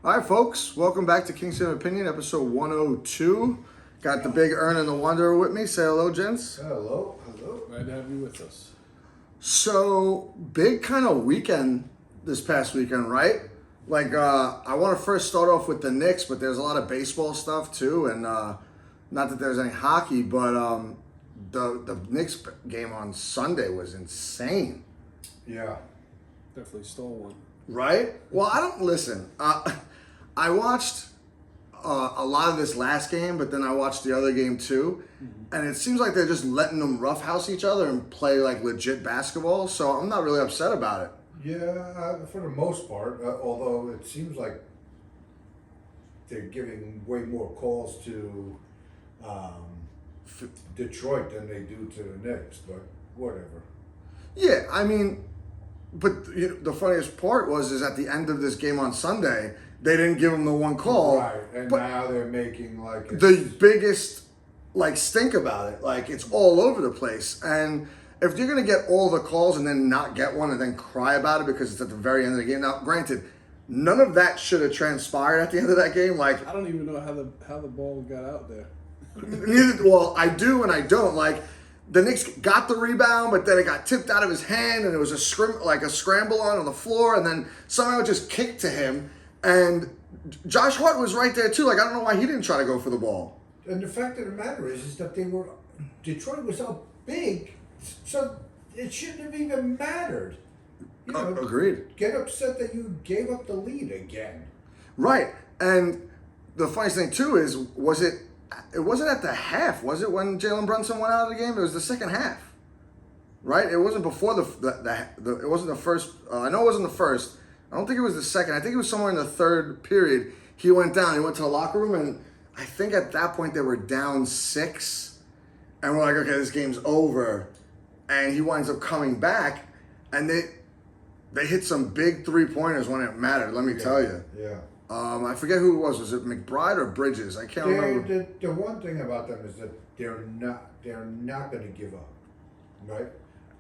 All right, folks, welcome back to Kingston Opinion, episode 102. Got the big Ern and the Wanderer with me. Say hello, gents. Hello. Glad to have you with us. So, big kind of weekend this past weekend, right? Like, I want to first start off with the Knicks, but there's a lot of baseball stuff too, and not that there's any hockey, but the Knicks game on Sunday was insane. Yeah. Definitely stole one. Right? Well, I don't listen. I watched a lot of this last game, but then I watched the other game too, and it seems like they're just letting them roughhouse each other and play like legit basketball. So I'm not really upset about it. Yeah, for the most part, although it seems like they're giving way more calls to Detroit than they do to the Knicks, but whatever. Yeah, I mean, but the funniest part is at the end of this game on Sunday, they didn't give them the one call. Right, and now they're making like the biggest stink about it. Like, it's all over the place. And if you're gonna get all the calls and then not get one and then cry about it because it's at the very end of the game. Now, granted, none of that should have transpired at the end of that game. Like, I don't even know how the ball got out there. well, I do and I don't. Like, the Knicks got the rebound, but then it got tipped out of his hand, and it was a scramble on the floor, and then somehow it just kicked to him. And Josh Hart was right there too. Like, I don't know why he didn't try to go for the ball. And the fact of the matter is that Detroit was up big, so it shouldn't have even mattered. You know, Agreed. Get upset that you gave up the lead again. Right. And the funniest thing too is, it wasn't at the half, was it, when Jalen Brunson went out of the game? It was the second half, right? It wasn't before it wasn't the first. I know it wasn't the first. I don't think it was the second. I think it was somewhere in the third period. He went down. He went to the locker room, and I think at that point they were down 6, and we're like, okay, this game's over. And he winds up coming back, and they hit some big 3-pointers when it mattered. Let me tell you. Yeah. I forget who it was. Was it McBride or Bridges? I can't remember. The one thing about them is that they're not going to give up, right?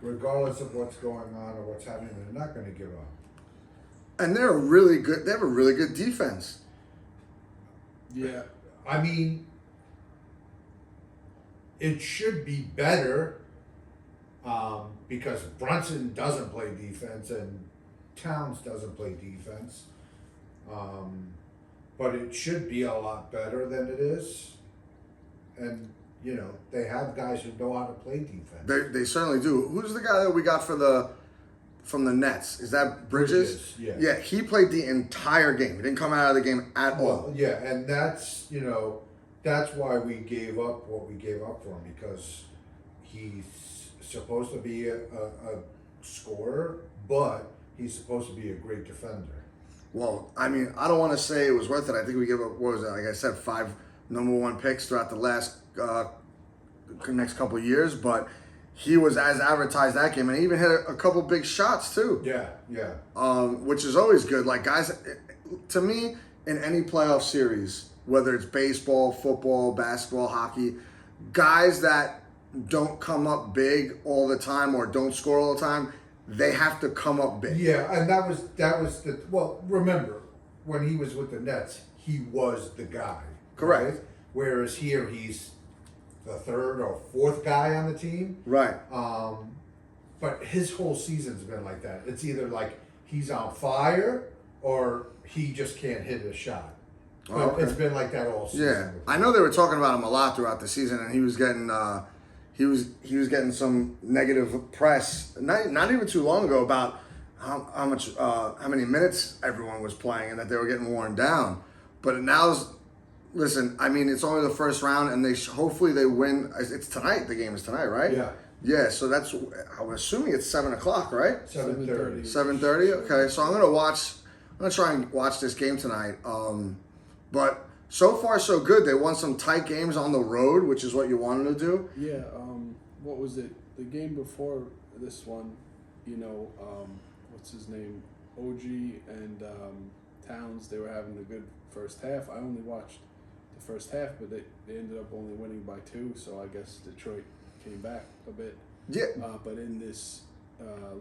Regardless of what's going on or what's happening, they're not going to give up. And they have a really good defense. Yeah. I mean, it should be better because Brunson doesn't play defense and Towns doesn't play defense. But it should be a lot better than it is. And, you know, they have guys who know how to play defense. They certainly do. Who's the guy that we got from the Nets? Is that Bridges? Yeah. Yeah, he played the entire game. He didn't come out of the game at all. Well, yeah, and that's why we gave up what we gave up for him, because he's supposed to be a scorer, but he's supposed to be a great defender. Well, I mean, I don't want to say it was worth it. I think we gave up, what was it, like I said, 5 number 1 picks throughout the last next couple of years, but he was as advertised that game, and he even hit a couple big shots too. Yeah. Which is always good. Like, guys, to me, in any playoff series, whether it's baseball, football, basketball, hockey, guys that don't come up big all the time or don't score all the time, they have to come up big. Yeah, and that was remember, when he was with the Nets, he was the guy. Correct. Right? Whereas here he's the 3rd or 4th guy on the team. Right. But his whole season's been like that. It's either like he's on fire or he just can't hit a shot. But It's been like that all season. Yeah. I know they were talking about him a lot throughout the season, and he was getting he was getting some negative press not even too long ago about how many minutes everyone was playing and that they were getting worn down. But listen, I mean, it's only the first round, and hopefully they win. It's tonight. The game is tonight, right? Yeah. Yeah. So I'm assuming it's 7:00, right? 7:30. 7:30. Okay. So I'm gonna try and watch this game tonight. But so far so good. They won some tight games on the road, which is what you wanted to do. Yeah. What was it? The game before this one, what's his name? OG and Towns, they were having a good first half. I only watched the first half, but they ended up only winning by 2, so I guess Detroit came back a bit. Yeah. But in this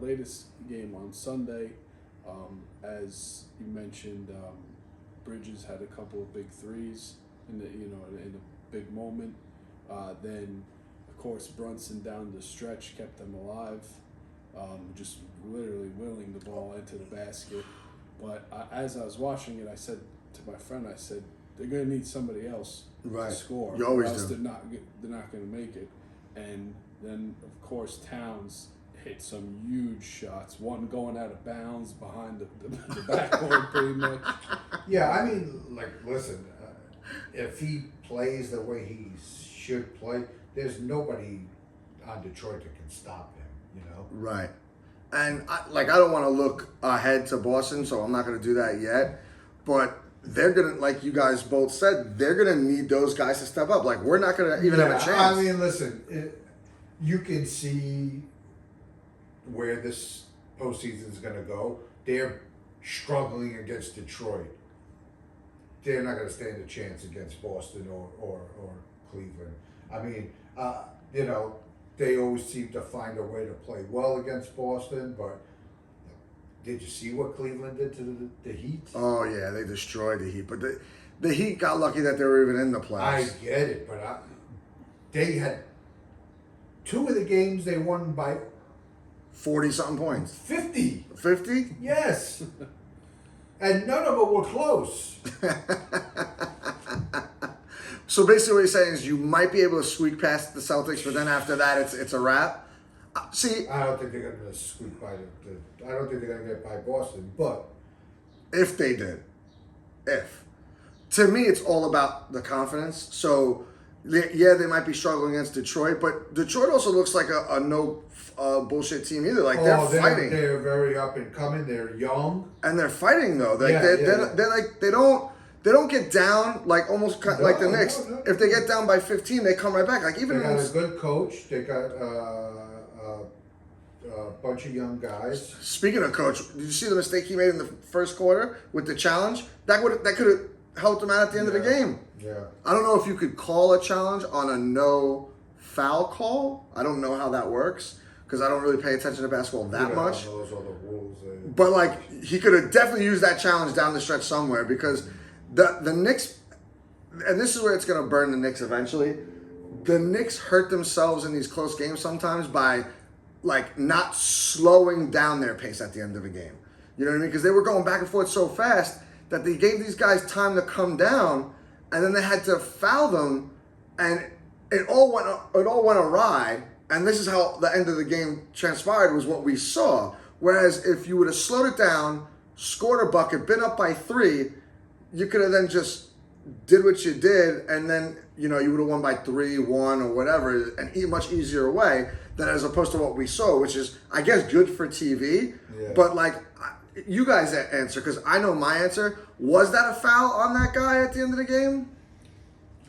latest game on Sunday, as you mentioned, Bridges had a couple of big threes in a big moment. Then, of course, Brunson down the stretch kept them alive, just literally willing the ball into the basket. But as I was watching it, I said to my friend, I said, they're going to need somebody else to score. You always or else do. They're not going to make it. And then, of course, Towns hit some huge shots. One going out of bounds behind the backboard, pretty much. Yeah, I mean, like, listen, if he plays the way he should play, there's nobody on Detroit that can stop him, you know? Right. And I don't want to look ahead to Boston, so I'm not going to do that yet. But they're going to, like you guys both said, they're going to need those guys to step up. Like, we're not going to even have a chance. I mean, listen, you can see where this postseason is going to go. They're struggling against Detroit. They're not going to stand a chance against Boston or Cleveland. I mean, you know, they always seem to find a way to play well against Boston, but did you see what Cleveland did to the Heat? Oh, yeah, they destroyed the Heat. But the Heat got lucky that they were even in the playoffs. I get it, but they had 2 of the games they won by 40-something points. 50. 50? Yes. And none of them were close. So basically what you're saying is you might be able to squeak past the Celtics, but then after that it's a wrap? See, I don't think they're going to squeak by I don't think they're going to get by Boston, but if they did. If. To me, it's all about the confidence. So, yeah, they might be struggling against Detroit, but Detroit also looks like a no bullshit team either. Like, they're fighting. They're very up and coming. They're young. And they're fighting, though. Like, Yeah, they're like, they don't get down like almost like the Knicks. No. If they get down by 15, they come right back. Like, even They got a good coach. They got a bunch of young guys. Speaking of coach, did you see the mistake he made in the first quarter with the challenge? That could have helped him out at the end of the game. Yeah. I don't know if you could call a challenge on a no foul call. I don't know how that works because I don't really pay attention to basketball that much. Those are the rules. But like he could have definitely used that challenge down the stretch somewhere because the Knicks, and this is where it's going to burn the Knicks eventually. The Knicks hurt themselves in these close games sometimes by like not slowing down their pace at the end of a game. You know what I mean? Because they were going back and forth so fast that they gave these guys time to come down, and then they had to foul them, and it all went awry. And this is how the end of the game transpired was what we saw. Whereas if you would have slowed it down, scored a bucket, been up by 3, you could have then just did what you did, and then you would have won by 3, 1, or whatever, and much easier way than as opposed to what we saw, which is I guess good for TV. Yeah. But like, you guys answer because I know my answer. Was that a foul on that guy at the end of the game?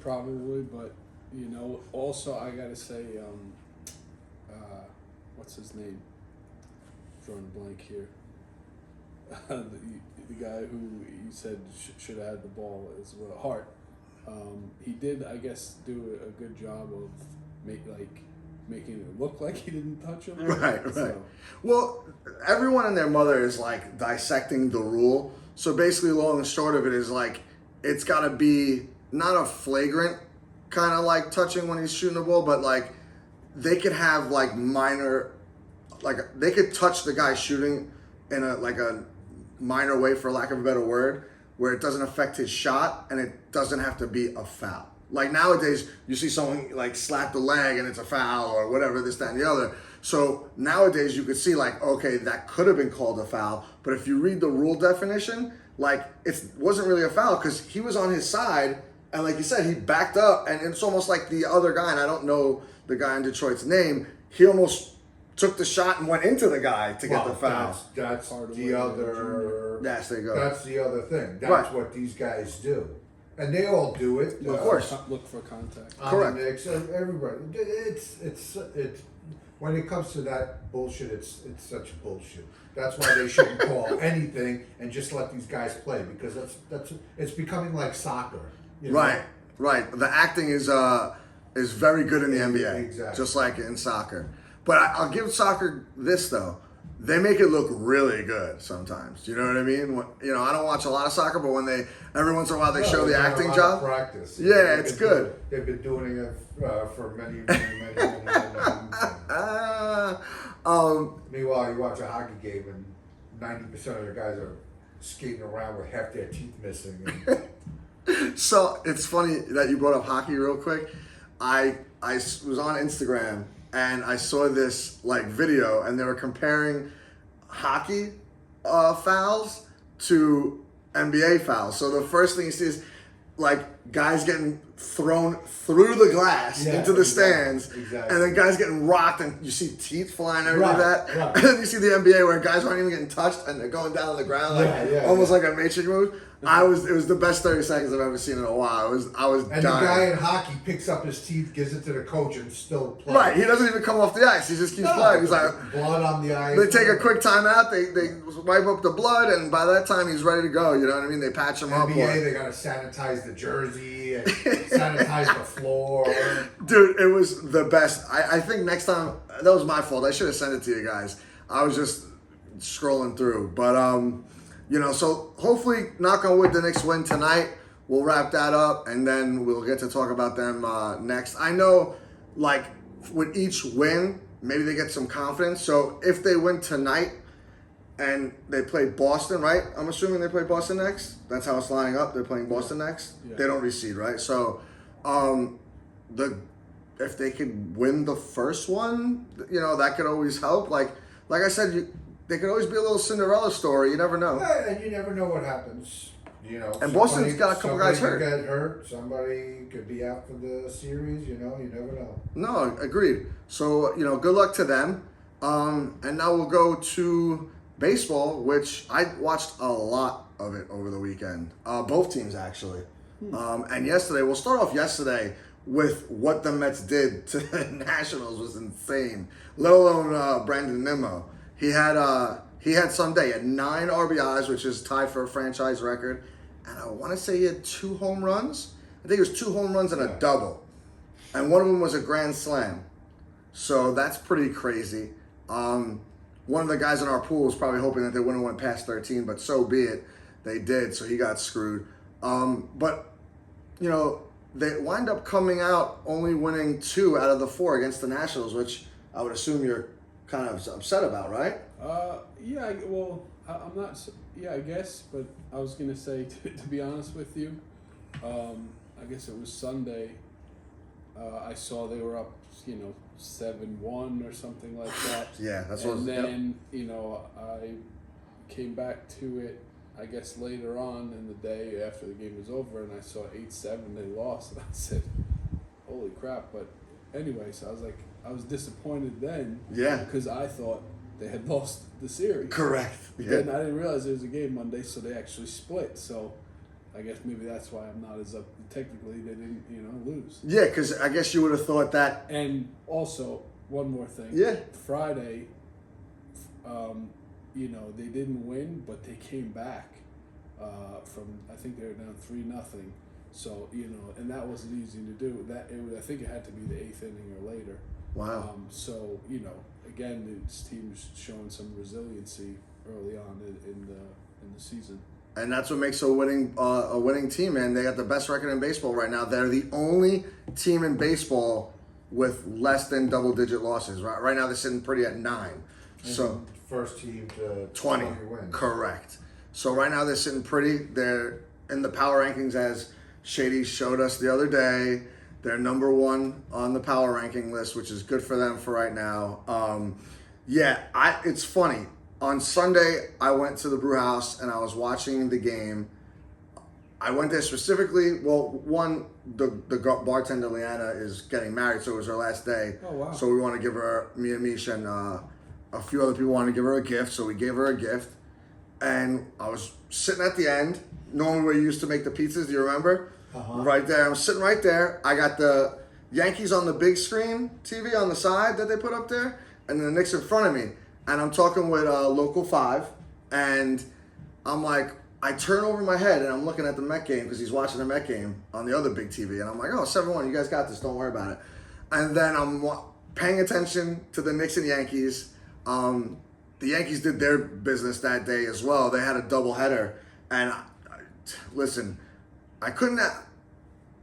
Probably, but also I gotta say, what's his name? Drawing a blank here. The guy who you said should have had the ball as well, Hart. He did, I guess, do a good job of making it look like he didn't touch him. Right. So. Well, everyone and their mother is like dissecting the rule. So basically, long and short of it is like it's got to be not a flagrant kind of like touching when he's shooting the ball, but like they could have like minor, like they could touch the guy shooting in a minor way, for lack of a better word, where it doesn't affect his shot and it doesn't have to be a foul. Like nowadays, you see someone like slap the leg and it's a foul or whatever, this, that, and the other. So nowadays you could see like, okay, that could have been called a foul. But if you read the rule definition, like it wasn't really a foul because he was on his side. And like you said, he backed up and it's almost like the other guy, and I don't know the guy in Detroit's name, he almost took the shot and went into the guy to get the foul. That's the other. Yes, there you go. That's the other thing. That's Right. what these guys do, and they all do it. Of course. Look for contact. Correct. The Knicks, everybody. It's when it comes to that bullshit, it's such bullshit. That's why they shouldn't call anything and just let these guys play because it's becoming like soccer. You know? Right. The acting is very good in the NBA, Exactly. just like in soccer. But I'll give soccer this though. they make it look really good sometimes. You know what I mean? I don't watch a lot of soccer, but when every once in a while they show the acting job. Practice. Yeah, it's good. They've been doing it for many meanwhile, you watch a hockey game and 90% of the guys are skating around with half their teeth missing. So it's funny that you brought up hockey real quick. I was on Instagram and I saw this video, and they were comparing hockey fouls to NBA fouls. So the first thing you see is guys getting thrown through the glass into the stands, and then guys getting rocked, and you see teeth flying everywhere. And then you see the NBA where guys aren't even getting touched and they're going down on the ground almost like a Matrix move. It was the best 30 seconds I've ever seen in a while. I was and dying. The guy in hockey picks up his teeth, gives it to the coach, and still plays. Right, he doesn't even come off the ice. He just keeps playing. He's like, blood on the ice. They take a quick timeout. They wipe up the blood, and by that time he's ready to go. You know what I mean? They patch him up. NBA, they gotta sanitize the jersey and sanitize the floor. Dude, it was the best. I think next time, that was my fault. I should have sent it to you guys. I was just scrolling through, but so hopefully, knock on wood, the Knicks win tonight. We'll wrap that up, and then we'll get to talk about them next. I know, with each win, maybe they get some confidence. So if they win tonight and they play Boston, right? I'm assuming they play Boston next. That's how it's lining up. They're playing Boston next. Yeah. They don't reseed, right? So if they could win the first one, that could always help. Like I said, they could always be a little Cinderella story. You never know. Yeah, and you never know what happens. And Boston's got a couple guys hurt. Somebody could get hurt. Somebody could be out for the series. You never know. No, agreed. So, good luck to them. And now we'll go to baseball, which I watched a lot of it over the weekend. Both teams, actually. And we'll start off yesterday with what the Mets did to the Nationals was insane. Let alone Brandon Nimmo. He had some day. He had 9 RBIs, which is tied for a franchise record. And I want to say he had 2 home runs. I think it was 2 home runs and a double. And one of them was a grand slam. So that's pretty crazy. One of the guys in our pool was probably hoping that they wouldn't have went past 13, but so be it. They did, so he got screwed. But they wind up coming out only winning 2 out of the 4 against the Nationals, which I would assume you're kind of upset about, right? I'm not. Yeah, I guess. But I was gonna say, to be honest with you, I guess it was Sunday. I saw they were up, 7-1 or something like that. Yeah, that's what. And then I came back to it, I guess later on in the day after the game was over, and I saw 8-7. They lost, and I said, "Holy crap!" But anyway, so I was disappointed then. Yeah. Because I thought they had lost the series. Correct. Yeah. Then I didn't realize there was a game Monday, so they actually split. So I guess maybe that's why I'm not as up. Technically, they didn't, lose. Yeah, because I guess you would have thought that. And also, one more thing. Yeah. Friday, they didn't win, but they came back from, I think they were down 3-0. So, and that wasn't easy to do. I think it had to be the 8th inning or later. Wow. So, again, this team is showing some resiliency early on in the season. And that's what makes a winning team, man. They got the best record in baseball right now. They're the only team in baseball with less than double-digit losses. Right now, they're sitting pretty at 9. So first team to 20 wins. Correct. So right now they're sitting pretty. They're in the power rankings, as Shady showed us the other day. They're number 1 on the power ranking list, which is good for them for right now. It's funny. On Sunday, I went to the brew house and I was watching the game. I went there specifically. Well, the bartender, Leanna, is getting married, so it was her last day. Oh, wow. So we want to give her, me and Misha and a few other people wanted to give her a gift, so we gave her a gift. And I was sitting at the end, normally where you used to make the pizzas, do you remember? Uh-huh. Right there. I'm sitting right there. I got the Yankees on the big screen TV on the side that they put up there, and then the Knicks in front of me. And I'm talking with Local 5, and I'm like, I turn over my head, and I'm looking at the Met game, because he's watching the Met game on the other big TV, and I'm like, 7-1, you guys got this, don't worry about it. And then I'm paying attention to the Knicks and Yankees. The the Yankees did their business that day as well. They had a doubleheader, and listen, I couldn't have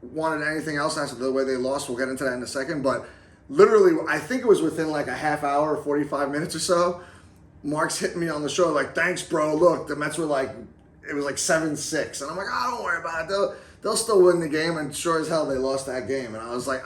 wanted anything else after the way they lost. We'll get into that in a second, but literally, I think it was within like a half hour, 45 minutes or so, Mark's hitting me on the shoulder like, "Thanks, bro. Look, the Mets were like, it was like 7-6," and I'm like, "Oh, don't worry about it. They'll still win the game." And sure as hell, they lost that game. And I was like,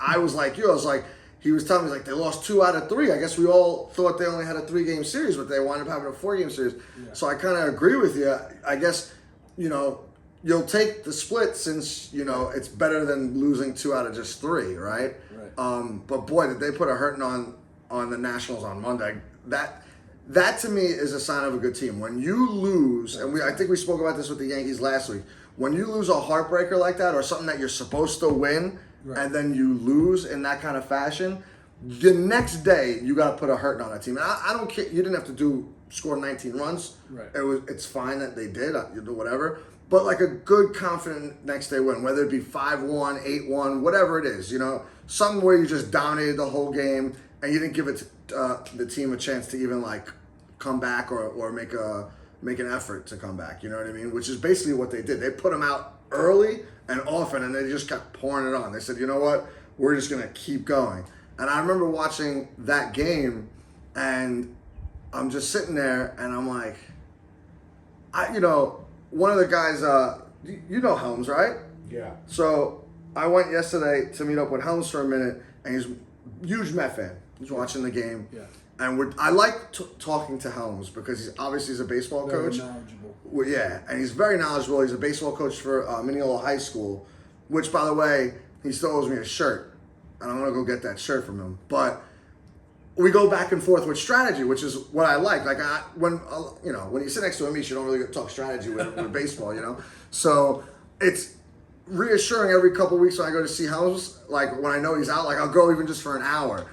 he was telling me like they lost 2 out of 3. I guess we all thought they only had a 3-game series, but they wound up having a 4-game series. Yeah. So I kind of agree with you. I guess, you'll take the split since, it's better than losing 2 out of just 3, right? But boy, did they put a hurting on the Nationals on Monday. That to me is a sign of a good team. When you lose, and I think we spoke about this with the Yankees last week, when you lose a heartbreaker like that or something that you're supposed to win, and then you lose in that kind of fashion, the next day you got to put a hurting on that team. And I don't care. You didn't have to score 19 runs. Right. It's fine that they did. You do whatever. But like a good, confident next day win, whether it be 5-1, 8-1, whatever it is, something where you just dominated the whole game and you didn't give the team a chance to even like come back or make an effort to come back. You know what I mean? Which is basically what they did. They put them out early and often, and they just kept pouring it on. They said, "You know what? We're just gonna keep going." And I remember watching that game, and I'm just sitting there, and I'm like, one of the guys, Helms, right? Yeah. So I went yesterday to meet up with Helms for a minute, and he's a huge Met fan. He's watching the game. Yeah. And I like talking to Helms because he's a baseball coach. Very knowledgeable. Well, yeah, and he's very knowledgeable. He's a baseball coach for Mineola High School, which, by the way, he still owes me a shirt, and I'm gonna go get that shirt from him. But we go back and forth with strategy, which is what I like. Like when you sit next to him, you don't really talk strategy with baseball, So it's reassuring every couple of weeks when I go to see Helms. Like when I know he's out, like I'll go even just for an hour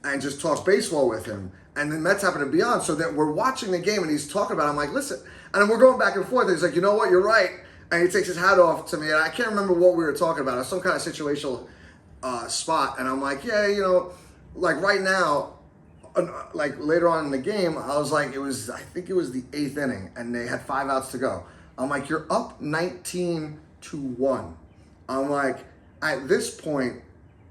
and just talk baseball with him. And the Mets happen to be on, so that we're watching the game and he's talking about it. I'm like, listen, and then we're going back and forth. And he's like, "You know what? You're right." And he takes his hat off to me, and I can't remember what we were talking about. It was some kind of situational spot, and I'm like, "Yeah, like right now." Like later on in the game, I was like, I think it was the 8th inning, and they had 5 outs to go. I'm like, "You're up 19-1. I'm like, at this point,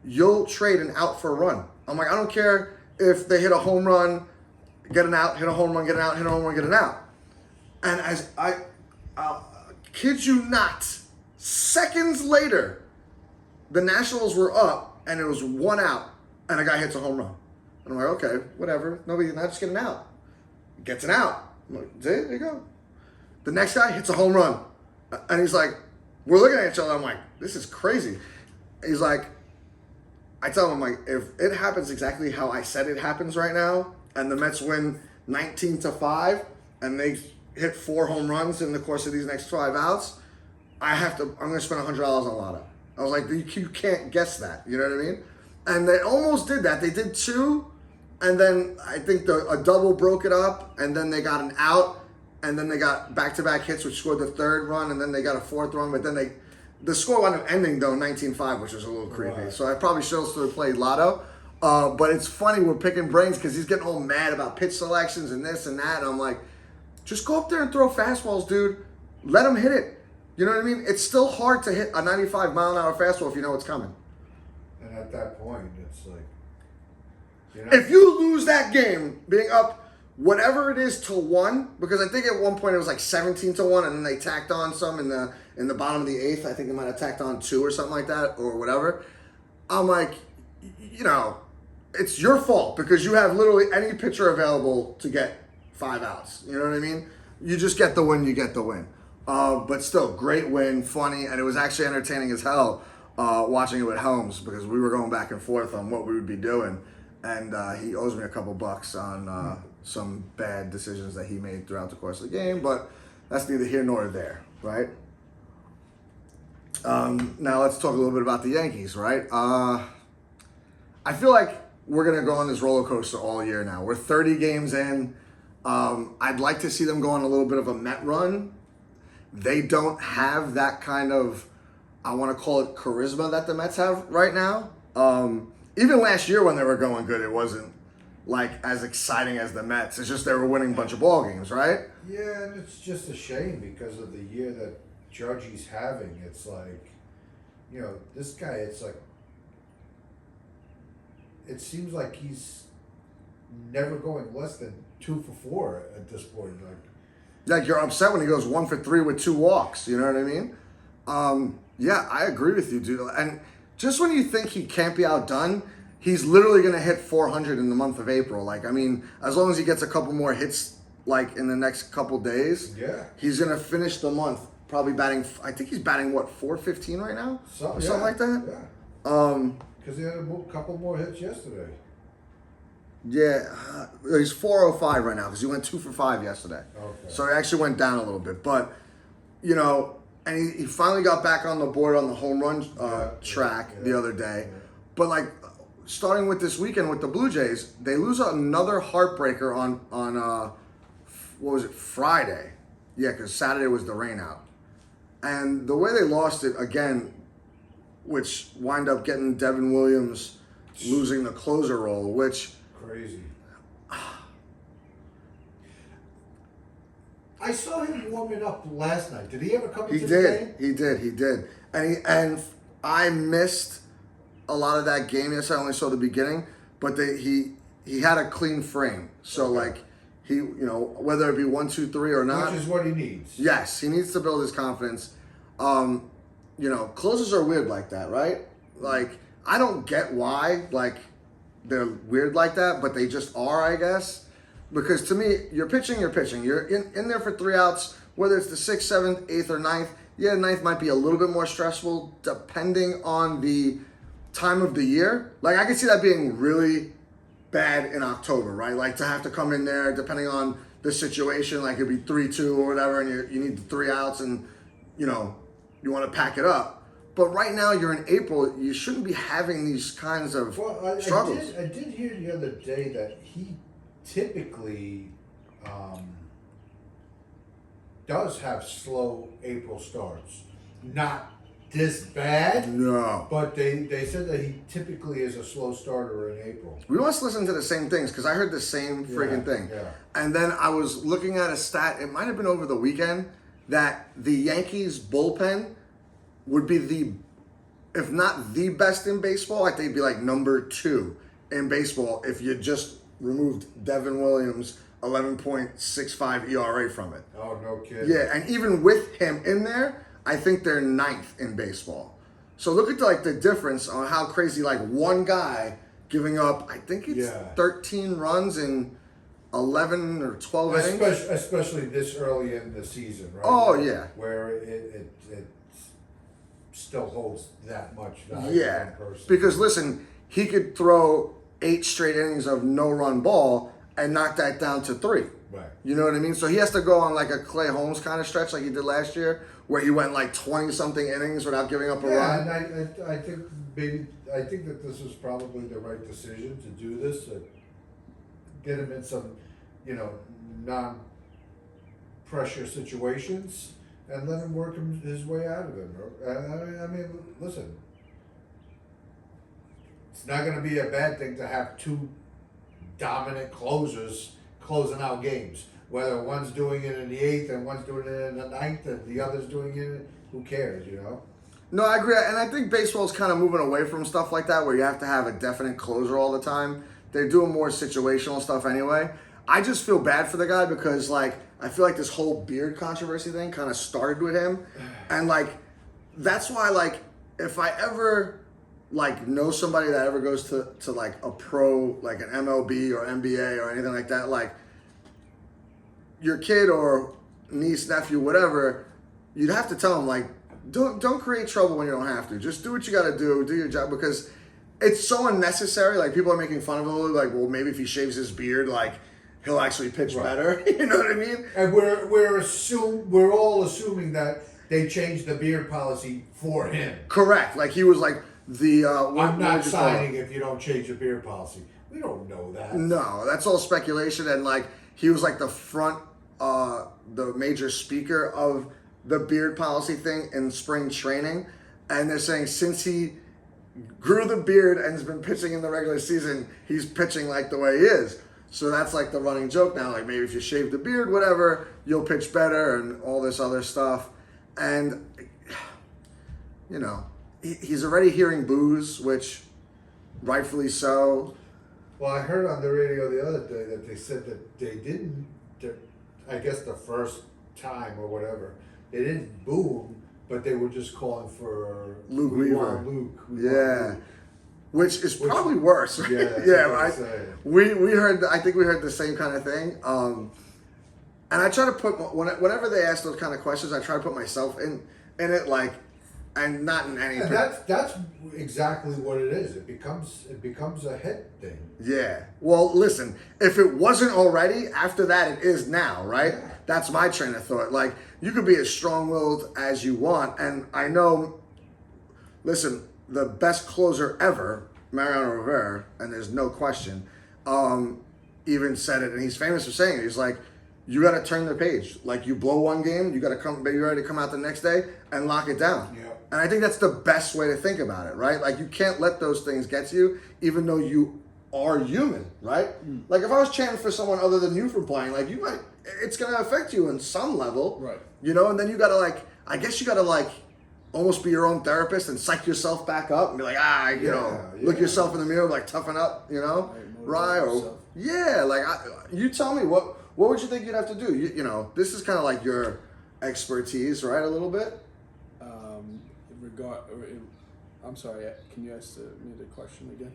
you'll trade an out for a run. I'm like, I don't care if they hit a home run, get an out, hit a home run, get an out, hit a home run, get an out. And as I'll kid you not, seconds later, the Nationals were up, and it was 1 out, and a guy hits a home run. And I'm like, okay, whatever. Nobody's not just getting out. Gets an out. I'm like, there you go. The next guy hits a home run. And he's like, we're looking at each other. I'm like, this is crazy. He's like, I tell him, like, if it happens exactly how I said it happens right now, and the Mets win 19-5, and they hit 4 home runs in the course of these next 5 outs, I'm going to spend $100 on Lotto. I was like, you can't guess that. You know what I mean? And they almost did that. They did 2, and then I think a double broke it up, and then they got an out, and then they got back-to-back hits, which scored the 3rd run, and then they got a 4th run, but then the score wound up ending, though, 19-5, which was a little creepy. Right. So I probably should have played Lotto. But it's funny, we're picking brains because he's getting all mad about pitch selections and this and that, and I'm like, just go up there and throw fastballs, dude. Let him hit it. You know what I mean? It's still hard to hit a 95-mile-an-hour fastball if you know it's coming. And at that point, it's like, if you lose that game, being up whatever it is to 1, because I think at one point it was like 17-1, and then they tacked on some in the bottom of the 8th. I think they might have tacked on 2 or something like that, or whatever. I'm like, it's your fault because you have literally any pitcher available to get 5 outs. You know what I mean? You just get the win, you get the win. But still, great win, funny, and it was actually entertaining as hell watching it with Helms because we were going back and forth on what we would be doing. And he owes me a couple bucks on some bad decisions that he made throughout the course of the game, but that's neither here nor there, right? Now let's talk a little bit about the Yankees, right? I feel like we're going to go on this roller coaster all year now. We're 30 games in. I'd like to see them go on a little bit of a Met run. They don't have that kind of, I want to call it charisma that the Mets have right now. Even last year when they were going good, it wasn't like as exciting as the Mets. It's just they were winning a bunch of ball games, right? Yeah, and it's just a shame because of the year that Judgy's having. It's like, you know, this guy. It's like, it seems like he's never going less than 2 for 4 at this point. Like you're upset when he goes 1 for 3 with 2 walks. You know what I mean? Yeah, I agree with you, dude. And just when you think he can't be outdone, he's literally going to hit 400 in the month of April. Like, I mean, as long as he gets a couple more hits, like in the next couple days, Yeah. he's going to finish the month probably batting. I think he's batting what 415 right now, or something like that. Yeah. Because he had a couple more hits yesterday. Yeah, he's 405 right now because he went 2 for 5 yesterday. Okay. So he actually went down a little bit, but you know. And he finally got back on the board on the home run track the other day. Yeah. But like starting with this weekend with the Blue Jays, they lose another heartbreaker on what was it, Friday? Yeah, because Saturday was the rain out. And the way they lost it again, which wind up getting Devin Williams losing the closer role, which crazy. I saw him warming up last night. Did he ever come into the game? He did. And I missed a lot of that game. Yes, I only saw the beginning, but he had a clean frame. So Okay. like he, you know, whether it be 1, 2, 3 or not, Which is what he needs. yes, he needs to build his confidence. You know, closers are weird like that, right? Like I don't get why like they're weird like that, but they just are, I guess. Because to me, you're pitching. You're in there for 3 outs, whether it's the 6th, 7th, 8th, or 9th. Yeah, 9th might be a little bit more stressful depending on the time of the year. Like, I could see that being really bad in October, right? Like, to have to come in there, depending on the situation, like it'd be 3-2 or whatever, and you need the 3 outs and, you know, you want to pack it up. But right now, you're in April. You shouldn't be having these kinds of struggles. I did hear the other day that he typically does have slow April starts. Not this bad, No. but they said that he typically is a slow starter in April. We must listen to the same things because I heard the same freaking thing. Yeah. And then I was looking at a stat, it might have been over the weekend, that the Yankees bullpen would be if not the best in baseball, like they'd be like number 2 in baseball if you just removed Devin Williams' 11.65 ERA from it. Oh, no kidding. Yeah, and even with him in there, I think they're 9th in baseball. So look at like the difference on how crazy like one guy giving up, I think it's 13 runs in 11 or 12 innings. Especially this early in the season, right? Oh, yeah. Where it still holds that much value. Yeah, to one person. because listen, he could throw 8 straight innings of no-run ball and knock that down to 3. Right. You know what I mean? So he has to go on like a Clay Holmes kind of stretch like he did last year, where he went like 20-something innings without giving up a run. And I think that this was probably the right decision to do this, to get him in some, you know, non-pressure situations and let him work his way out of it. I mean, listen, it's not going to be a bad thing to have 2 dominant closers closing out games. Whether one's doing it in the 8th and one's doing it in the 9th and the other's doing it, who cares, you know? No, I agree. And I think baseball's kind of moving away from stuff like that where you have to have a definite closer all the time. They're doing more situational stuff anyway. I just feel bad for the guy because, like, I feel like this whole beard controversy thing kind of started with him. And, like, that's why, like, if I ever, like, know somebody that ever goes to like, a pro, like an MLB or NBA or anything like that, like, your kid or niece, nephew, whatever, you'd have to tell them, like, don't create trouble when you don't have to. Just do what you got to do your job, because it's so unnecessary. Like, people are making fun of him, like, well, maybe if he shaves his beard, like, he'll actually pitch better. You know what I mean? And we're all assuming that they changed the beard policy for him. Correct. Like, he was like the I'm not signing if you don't change the beard policy. We don't know that. No, that's all speculation. And like, he was like the major speaker of the beard policy thing in spring training. And they're saying since he grew the beard and has been pitching in the regular season, he's pitching like the way he is. So that's like the running joke now. Like maybe if you shave the beard, whatever, you'll pitch better and all this other stuff. And, you know, he's already hearing boos, which rightfully so. Well, I heard on the radio the other day that they said that they didn't, I guess the first time or whatever, they didn't boo him, but they were just calling for Luke we Weaver. want Luke. Yeah. Which is probably worse. Right? Yeah, that's yeah. what I'm I saying. we heard. I think we heard the same kind of thing. And I try to put whenever they ask those kind of questions, I try to put myself in it, like, and not in any. And that's exactly what it is. It becomes a head thing. Yeah. Well, listen. If it wasn't already, after that, it is now, right? Yeah. That's my train of thought. Like, you could be as strong-willed as you want, and I know. Listen, the best closer ever, Mariano Rivera, and there's no question, even said it, and he's famous for saying it. He's like, you got to turn the page. Like, you blow one game, you got to be ready to come out the next day and lock it down. Yeah. And I think that's the best way to think about it, right? Like, you can't let those things get to you, even though you are human, right? Like, if I was chanting for someone other than you from playing, like, you might, it's going to affect you in some level. Right. You know, and then you got to, like, I guess you got to, like, almost be your own therapist and psych yourself back up and be like, you know, look yourself in the mirror, like, toughen up, you know? Right? Or, yeah, like, you tell me, what would you think you'd have to do? You know, this is kind of like your expertise, right, a little bit? I'm sorry, can you ask me the question again?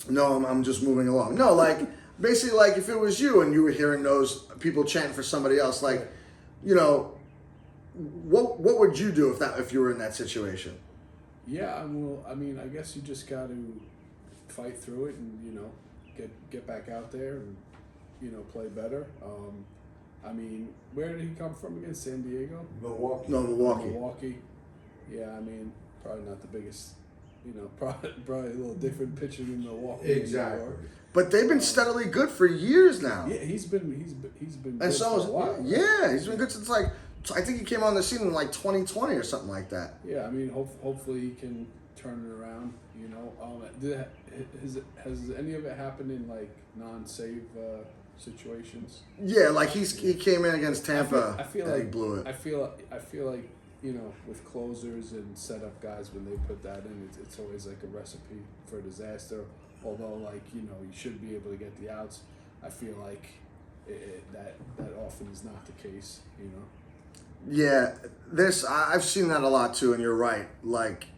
No, I'm just moving along. No, like, basically, like, if it was you and you were hearing those people chanting for somebody else, like, you know, what would you do if you were in that situation? Yeah, well, I mean, I guess you just got to fight through it and, you know, get back out there and, you know, play better. I mean, where did he come from again? San Diego? Milwaukee. No, Milwaukee. Milwaukee. Yeah, I mean, probably not the biggest, you know, probably a little different pitching in Milwaukee. Exactly. New York. But they've been steadily good for years now. Yeah, he's been And good so for a while. yeah, he's been good since, like, I think he came on the scene in like 2020 or something like that. Yeah, I mean, hopefully he can turn it around. You know, has any of it happened in like non-save situations? Yeah, like he came in against Tampa. I feel and like he blew it. I feel like, you know, with closers and setup guys, when they put that in, it's always like a recipe for disaster. Although, like, you know, you should be able to get the outs. I feel like that often is not the case. You know. Yeah, I've seen that a lot too, and you're right. Like,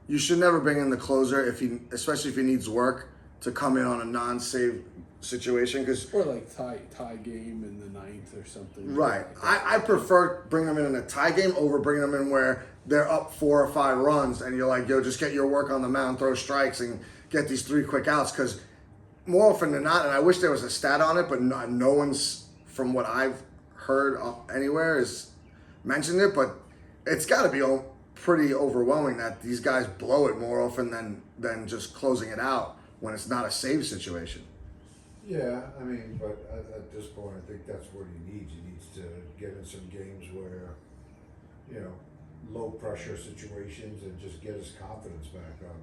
you should never bring in the closer especially if he needs work, to come in on a non-save situation, because Or like tie game in the ninth or something. right. Like that. I prefer bringing them in a tie game over bringing them in where they're up 4 or 5 runs, and you're like, yo, just get your work on the mound, throw strikes, and get these 3 quick outs. Because more often than not, and I wish there was a stat on it, but no one's, from what I've heard anywhere, is mentioned it, but it's got to be pretty overwhelming that these guys blow it more often than just closing it out when it's not a save situation. Yeah, I mean, but at this point, I think that's what he needs. He needs to get in some games where, you know, low pressure situations and just get his confidence back up.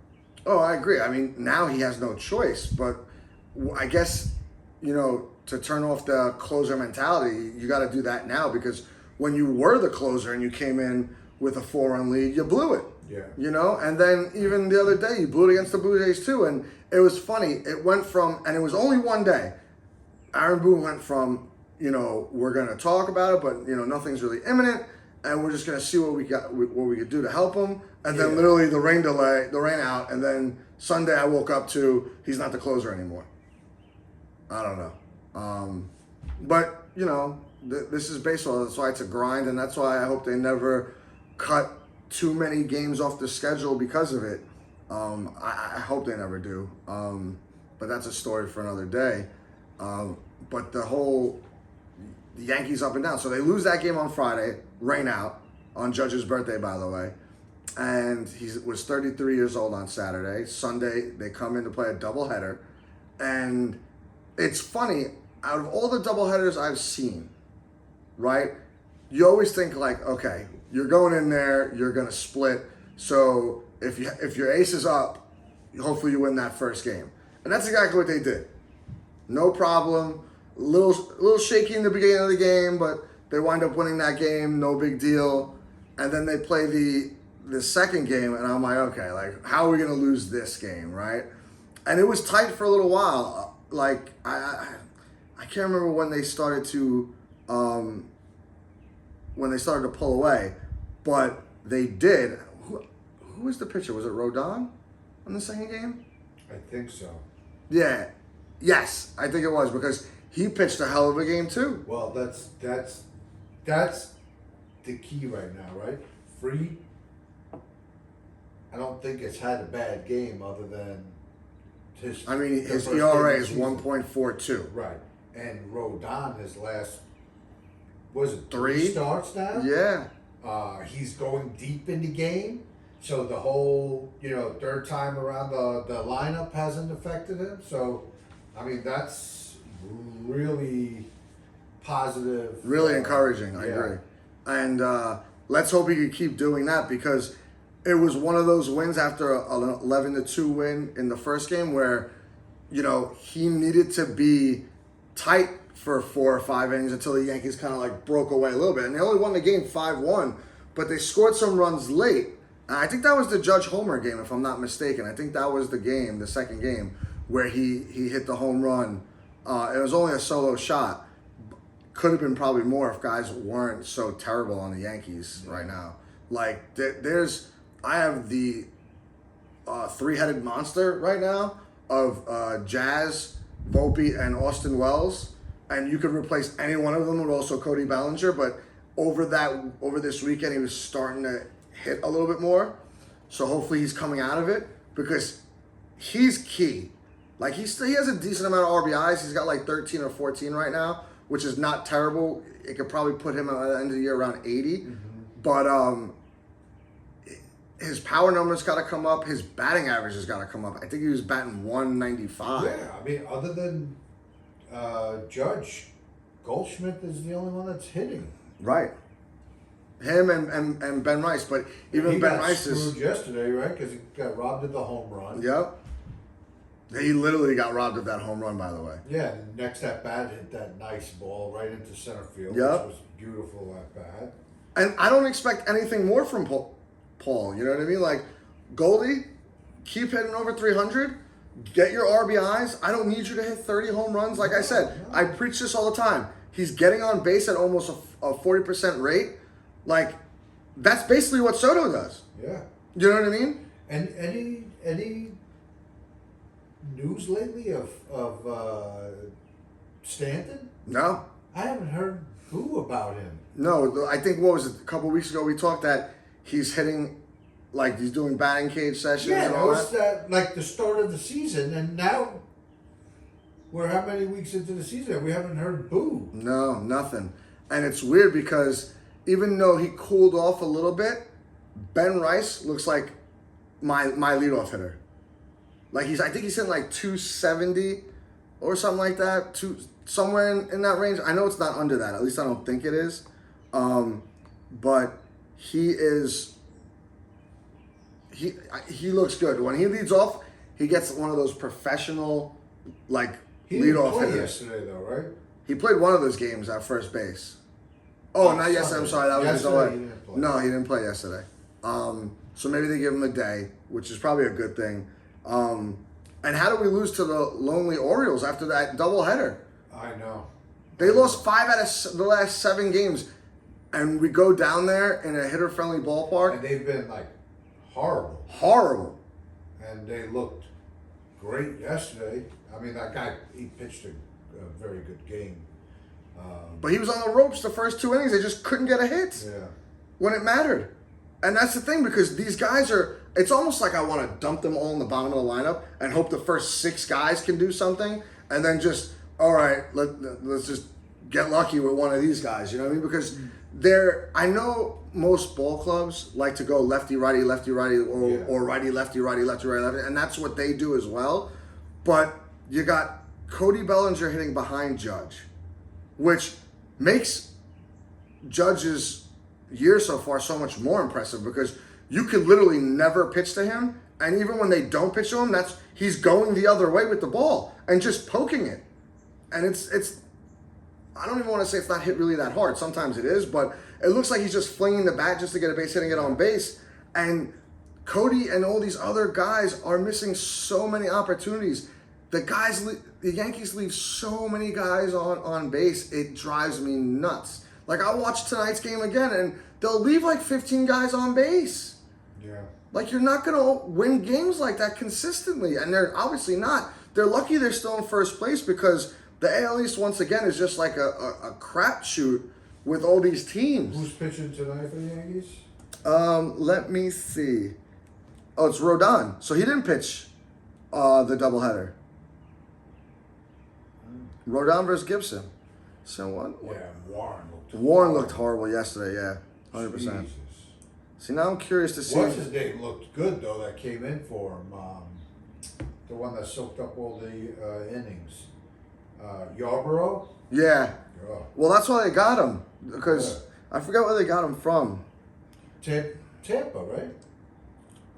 Oh, I agree. I mean, now he has no choice, but I guess, you know, to turn off the closer mentality, you got to do that now, because when you were the closer and you came in with a 4-run lead, you blew it. Yeah. You know, and then even the other day, you blew it against the Blue Jays too. And it was funny. It went from, and it was only one day. Aaron Boone went from, you know, we're going to talk about it, but, you know, nothing's really imminent, and we're just going to see what we could do to help him. And then literally the rain out, and then Sunday I woke up to, he's not the closer anymore. I don't know. But, you know, this is baseball. That's why it's a grind, and that's why I hope they never cut too many games off the schedule because of it. I hope they never do. But that's a story for another day. But the Yankees up and down. So they lose that game on Friday, rain out, on Judge's birthday, by the way. And he was 33 years old on Saturday. Sunday, they come in to play a doubleheader. And it's funny, out of all the doubleheaders I've seen, right, you always think like, okay, you're going in there, you're going to split. So if your ace is up, hopefully you win that first game. And that's exactly what they did. No problem. A little shaky in the beginning of the game, but they wind up winning that game. No big deal. And then they play the second game, and I'm like, okay, like, how are we going to lose this game, right? And it was tight for a little while. Like, I can't remember when they started to pull away, but they did. Who was the pitcher? Was it Rodon on the second game? I think so. Yeah. Yes, I think it was, because he pitched a hell of a game too. Well, that's the key right now, right? Free. I don't think it's had a bad game other than his. I mean, the his first ERA game of is the season. 1.42. Right, and Rodon his last was it Three starts now? Yeah. He's going deep in the game, so the whole third time around the lineup hasn't affected him. So, I mean that's really positive, Really encouraging. I agree. And let's hope he can keep doing that, because it was one of those wins after an 11-2 win in the first game where, he needed to be tight for 4 or 5 innings until the Yankees kind of like broke away a little bit. And they only won the game 5-1, but they scored some runs late. And I think that was the Judge Homer game, if I'm not mistaken. I think that was the game, the second game, where he hit the home run. It was only a solo shot. Could have been probably more if guys weren't so terrible on the Yankees right now. Like, I have the three-headed monster right now of Jazz, Volpe, and Austin Wells, and you could replace any one of them with also Cody Bellinger. But over this weekend, he was starting to hit a little bit more. So hopefully he's coming out of it, because he's key. Like, he has a decent amount of RBIs. He's got like 13 or 14 right now, which is not terrible. It could probably put him at the end of the year around 80. Mm-hmm. But his power numbers got to come up. His batting average has got to come up. I think he was batting 195. Yeah, I mean, other than Judge, Goldschmidt is the only one that's hitting. Right. Him and Ben Rice. But even he Ben got Rice is screwed yesterday, right? Because he got robbed of the home run. Yep. He literally got robbed of that home run, by the way. Yeah, and next at bat hit that nice ball right into center field, Yep. which was beautiful at bat. And I don't expect anything more from Paul. You know what I mean? Like, Goldie, keep hitting over 300. Get your RBIs. I don't need you to hit 30 home runs. Like I said, I preach this all the time. He's getting on base at almost a 40% rate. Like, that's basically what Soto does. Yeah. You know what I mean? And any news lately of Stanton? No. I haven't heard boo about him. No, I think, what was it, a couple weeks ago we talked that he's hitting, like, he's doing batting cage sessions Yeah, and that all was that. like the start of the season, and now we're how many weeks into the season? We haven't heard boo. No, nothing. And it's weird because even though he cooled off a little bit, Ben Rice looks like my leadoff hitter. Like, I think he's hitting like 270 or something like that, somewhere in that range. I know it's not under that. At least I don't think it is. But he looks good. When he leads off, he gets one of those professional, like, He didn't leadoff play hitters. yesterday, though, right? He played one of those games at first base. Oh, not yesterday. I'm sorry. That was his Yesterday away. he didn't play. No, he didn't play yesterday. So maybe they give him a day, which is probably a good thing. And how did we lose to the lonely Orioles after that doubleheader? I know. They lost 5 out of the last 7 games, and we go down there in a hitter-friendly ballpark. And they've been like horrible. Horrible. And they looked great yesterday. I mean, that guy, he pitched a very good game. But he was on the ropes the first 2 innings. They just couldn't get a hit Yeah. when it mattered. And that's the thing, because these guys are, it's almost like I want to dump them all in the bottom of the lineup and hope the first 6 guys can do something, and then just, all right, let's just get lucky with one of these guys, you know what I mean? Because I know most ball clubs like to go lefty, righty, or righty, lefty, lefty, and that's what they do as well. But you got Cody Bellinger hitting behind Judge, which makes Judge's year so far so much more impressive, because you could literally never pitch to him And even when they don't pitch to him, he's going the other way with the ball and just poking it. And it's I don't even want to say it's not hit really that hard. Sometimes it is, but it looks like he's just flinging the bat just to get a base hit and get on base. And Cody and all these other guys are missing so many opportunities. The Yankees leave so many guys on base. It drives me nuts. Like, I watched tonight's game again, and they'll leave like 15 guys on base. Yeah. Like, you're not going to win games like that consistently. And they're obviously not. They're lucky they're still in first place because the AL East, once again, is just like a crapshoot with all these teams. Who's pitching tonight for the Yankees? Let me see. Oh, it's Rodon. So he didn't pitch the doubleheader. Rodon versus Gibson. So what? Yeah, Warren looked horrible yesterday, yeah. 100%. Jesus. See, now I'm curious to see. What's his name looked good, though, that came in for him. The one that soaked up all the innings. Yarborough? Yeah. Yeah. Well, that's why they got him. Because I forgot where they got him from. Tampa, right?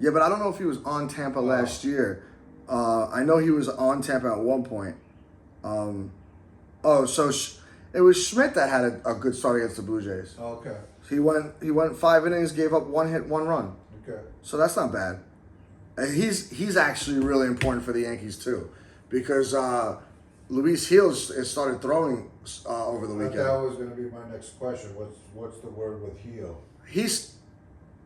Yeah, but I don't know if he was on Tampa last year. I know he was on Tampa at one point. It was Schmidt that had a good start against the Blue Jays. Okay. He went 5 innings, gave up 1 hit, 1 run. Okay. So that's not bad. And he's actually really important for the Yankees too, because Luis Gil has started throwing over the weekend. That was going to be my next question. What's the word with Gil? He's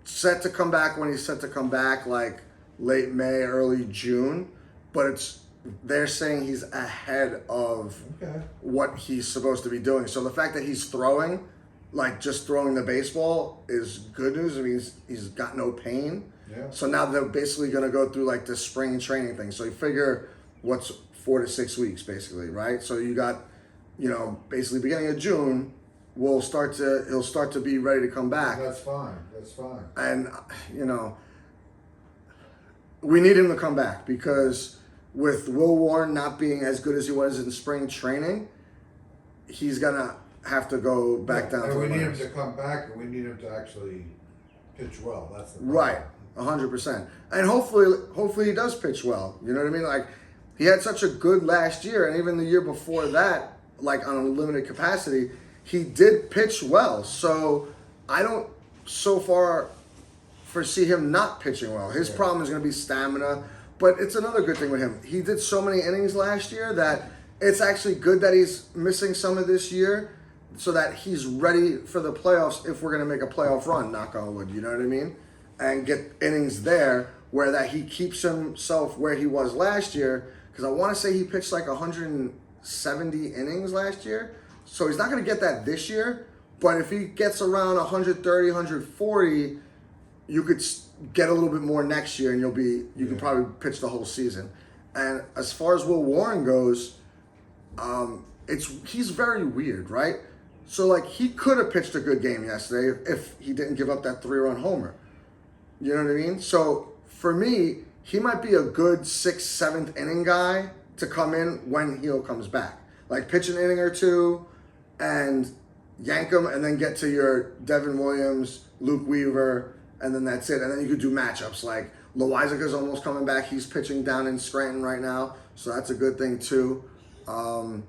set to come back when he's set to come back, like late May, early June, but they're saying he's ahead of what he's supposed to be doing. So the fact that he's throwing, like just throwing the baseball, is good news. I mean, he's got no pain. Yeah. So now they're basically going to go through like the spring training thing. So you figure what's 4 to 6 weeks basically, right? So you got, basically beginning of June, he'll start to be ready to come back. That's fine. And, we need him to come back because with Will Warren not being as good as he was in spring training, he's going to have to go back down to the we need him minors. to come back, and we need him to actually pitch well. That's the problem. Right, 100%. And hopefully he does pitch well. You know what I mean? Like, he had such a good last year, and even the year before that, like on a limited capacity, he did pitch well. So I don't so far foresee him not pitching well. His problem is going to be stamina, but it's another good thing with him. He did so many innings last year that it's actually good that he's missing some of this year so that he's ready for the playoffs if we're going to make a playoff run, knock on wood, you know what I mean? And get innings there where that he keeps himself where he was last year, because I want to say he pitched like 170 innings last year. So he's not going to get that this year, but if he gets around 130, 140, you could get a little bit more next year, and you could probably pitch the whole season. And as far as Will Warren goes, he's very weird, right? So like he could have pitched a good game yesterday if he didn't give up that 3-run homer. You know what I mean? So for me, he might be a good 6th, 7th inning guy to come in when Gil comes back. Like pitch an inning or two and yank him, and then get to your Devin Williams, Luke Weaver, and then that's it. And then you could do matchups like Loizaca's almost coming back. He's pitching down in Scranton right now, so that's a good thing too. Or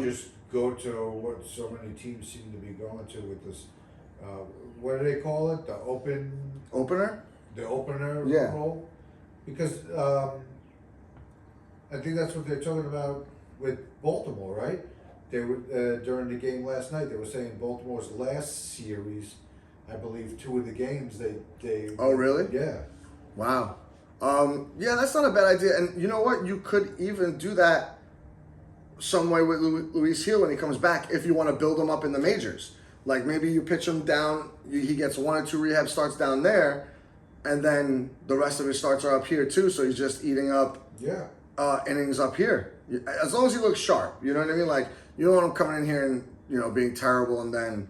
just go to what so many teams seem to be going to with this. What do they call it? The Opener? The opener Yeah. role? Because I think that's what they're talking about with Baltimore, right? They were during the game last night. They were saying Baltimore's last series, I believe 2 of the games they. Oh, really? Yeah. Wow. Yeah, that's not a bad idea. And you know what? You could even do that some way with Luis Gil when he comes back if you want to build him up in the majors. Like maybe you pitch him down, he gets 1 or 2 rehab starts down there, and then the rest of his starts are up here too, so he's just eating up innings up here. As long as he looks sharp, you know what I mean? Like, you don't want him coming in here and, being terrible and then,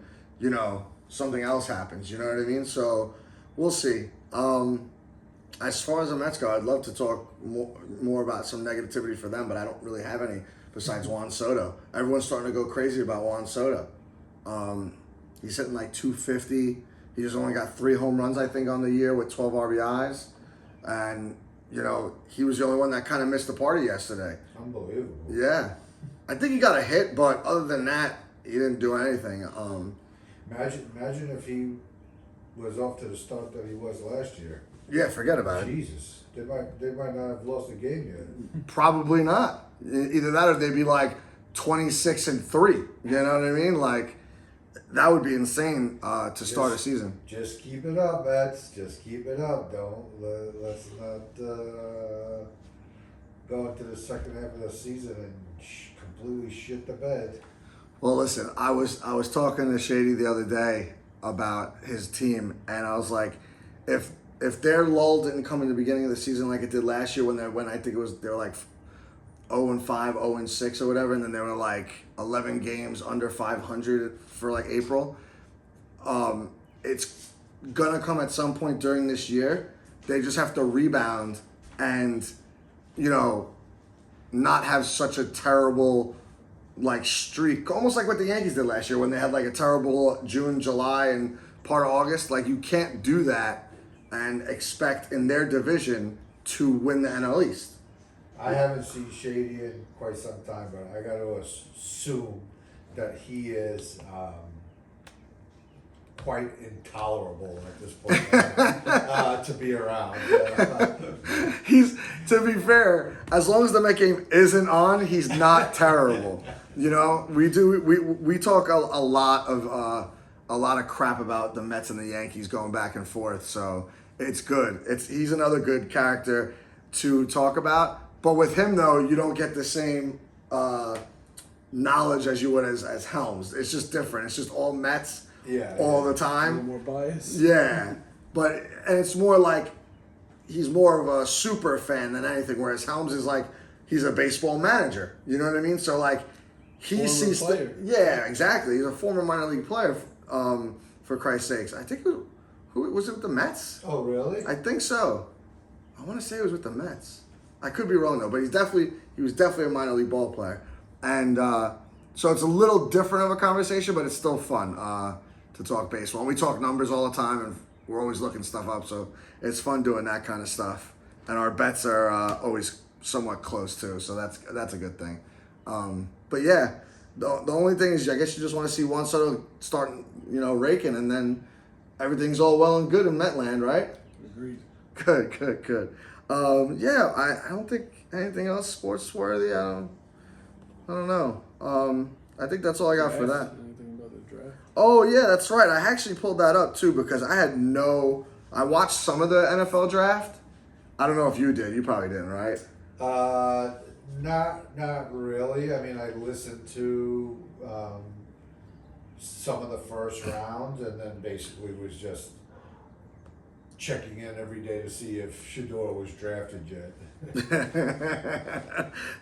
something else happens, you know what I mean? So we'll see. As far as the Mets go, I'd love to talk more about some negativity for them, but I don't really have any besides Juan Soto. Everyone's starting to go crazy about Juan Soto. He's hitting like 250. He just only got 3 home runs, I think, on the year with 12 RBIs. and he was the only one that kind of missed the party yesterday. Unbelievable. Yeah, I think he got a hit, but other than that, he didn't do anything. Imagine if he was off to the start that he was last year. Yeah, forget about it. Jesus, they might not have lost a game yet. Probably not. Either that or they'd be like 26-3. You know what I mean? Like, that would be insane to start a season. Just keep it up, Mets. Just keep it up. Let's not go into the second half of the season and completely shit the bed. Well, listen, I was talking to Shady the other day about his team, and I was like, if their lull didn't come in the beginning of the season like it did last year when I think they were like 0-5, 0-6 or whatever, and then they were like 11 games under 500 for like April. It's gonna come at some point during this year. They just have to rebound and, not have such a terrible like streak, almost like what the Yankees did last year when they had like a terrible June, July, and part of August. Like, you can't do that and expect in their division to win the NL East. I haven't seen Shady in quite some time, but I got to assume that he is quite intolerable at this point to be around. He's, to be fair, as long as the Met game isn't on, he's not terrible. We talk a lot of crap about the Mets and the Yankees going back and forth, so it's good. He's another good character to talk about. But with him, though, you don't get the same knowledge as you would as Helms. It's just different. It's just all Mets all the time. A little more bias. Yeah. And it's more like he's more of a super fan than anything, whereas Helms is like, he's a baseball manager. You know what I mean? So, like, he sees... Yeah, exactly. He's a former minor league player, for Christ's sakes. I think who was it with the Mets? Oh, really? I think so. I want to say it was with the Mets. I could be wrong though, but he was definitely a minor league ball player, and so it's a little different of a conversation, but it's still fun to talk baseball. And we talk numbers all the time, and we're always looking stuff up, so it's fun doing that kind of stuff. And our bets are always somewhat close too, so that's a good thing. But yeah, the only thing is, I guess you just want to see Juan Soto start, raking, and then everything's all well and good in Metland, right? Agreed. Good. Yeah, I don't think anything else sports worthy. I don't know. I think that's all I got for that. Anything about the draft? Oh yeah, that's right. I actually pulled that up too because I watched some of the NFL draft. I don't know if you did. You probably didn't, right? Not really. I mean, I listened to some of the first round, and then basically was just checking in every day to see if Shador was drafted yet.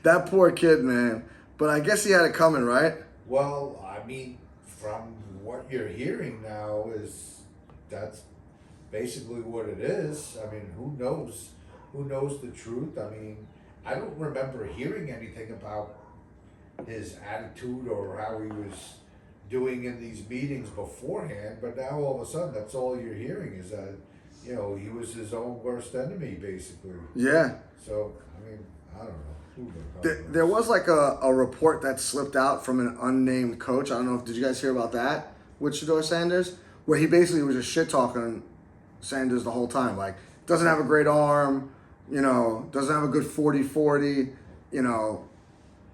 That poor kid, man. But I guess he had it coming, right? Well, I mean, from what you're hearing now, that's basically what it is. I mean, who knows? Who knows the truth? I mean, I don't remember hearing anything about his attitude or how he was doing in these meetings beforehand. But now all of a sudden, that's all you're hearing is that, he was his own worst enemy, basically. Yeah. So, I mean, I don't know. There was like a report that slipped out from an unnamed coach. I don't know did you guys hear about that with Shador Sanders? Where he basically was just shit talking Sanders the whole time. Like, doesn't have a great arm, doesn't have a good 40-40,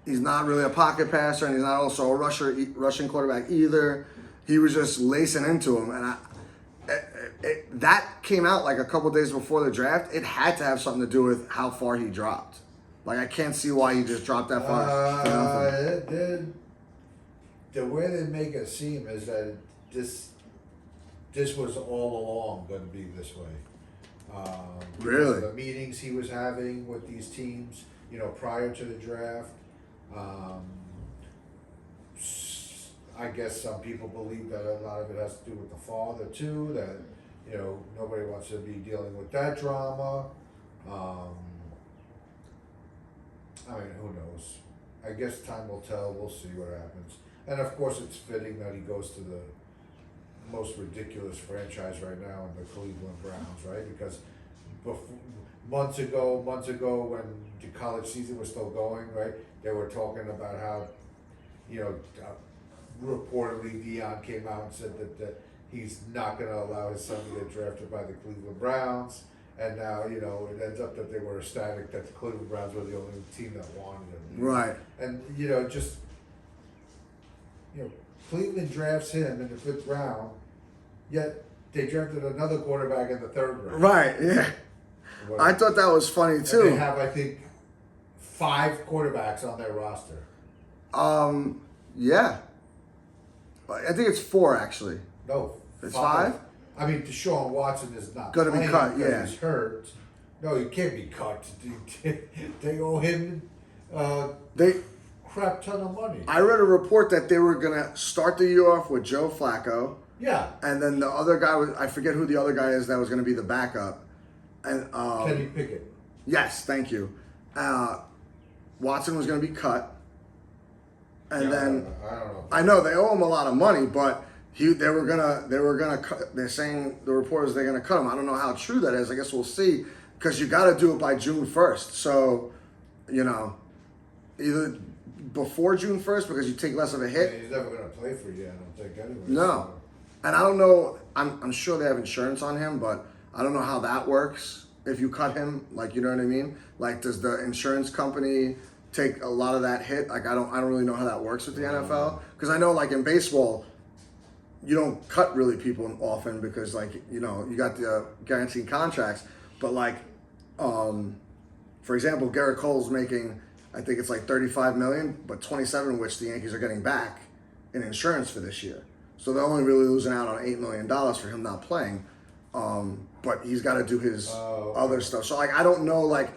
he's not really a pocket passer, and he's not also a rushing quarterback either. He was just lacing into him, and that came out like a couple days before the draft. It had to have something to do with how far he dropped. Like, I can't see why he just dropped that far. The way they make it seem is that this was all along going to be this way. Really? The meetings he was having with these teams, prior to the draft. I guess some people believe that a lot of it has to do with the father too, that, nobody wants to be dealing with that drama. I mean, who knows? I guess time will tell. We'll see what happens. And of course, it's fitting that he goes to the most ridiculous franchise right now in the Cleveland Browns, right? Because before, months ago when the college season was still going, right? They were talking about how, reportedly Dion came out and said that he's not going to allow his son to get drafted by the Cleveland Browns. And now, it ends up that they were ecstatic that the Cleveland Browns were the only team that wanted him. Right. And, Cleveland drafts him in the 5th round, yet they drafted another quarterback in the 3rd round. Right, yeah. I thought that was funny too. And they have, I think, 5 quarterbacks on their roster. Yeah. I think it's 4 actually. No, It's 5? I mean, Deshaun Watson is not Gonna be playing cut, because yeah. he's hurt. No, he can't be cut. They owe him They crap ton of money. I read a report that they were gonna start the year off with Joe Flacco, Yeah, and then the other guy was, I forget who the other guy is that was gonna be the backup. And Kenny Pickett. yes, thank you. Watson was gonna be cut. And then I don't know. I know they owe him a lot of money, but they were gonna cut. They're saying the reporters they're gonna cut him. I don't know how true that is. I guess we'll see because you got to do it by June 1st. So, either before June 1st because you take less of a hit. He's never going to play for you, I don't think, anyway. No, and I don't know. I'm sure they have insurance on him, but I don't know how that works. If you cut him, like, you know what I mean? Like, does the insurance company take a lot of that hit? Like, I don't really know how that works with the NFL because I know, like, in baseball, you don't cut really people often because, like, you got the guaranteed contracts. But, like, for example, Garrett Cole's making, I think it's like $35 million, but 27 of which the Yankees are getting back in insurance for this year. So they're only really losing out on $8 million for him not playing. But he's got to do his other stuff. So, like, I don't know, like,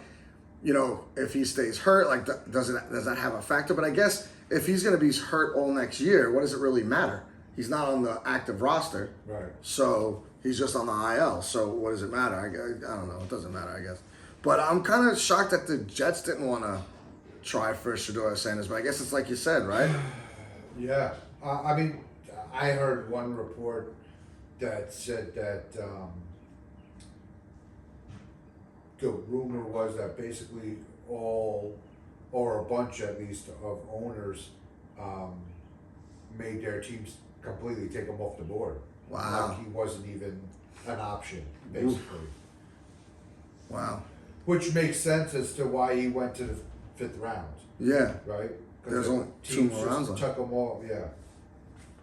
if he stays hurt, like, does that have a factor? But I guess if he's going to be hurt all next year, what does it really matter? He's not on the active roster. Right. So he's just on the IL. So what does it matter? I don't know. It doesn't matter, I guess. But I'm kind of shocked that the Jets didn't want to try for Shedeur Sanders. But I guess it's like you said, right? Yeah. I mean, I heard one report that said that the rumor was that basically all, or a bunch at least, of owners made their teams completely take him off the board. Wow. Like he wasn't even an option, basically. Wow. Which makes sense as to why he went to the 5th round, Yeah. right? There's the only 2 teams more rounds just left. took him off, yeah.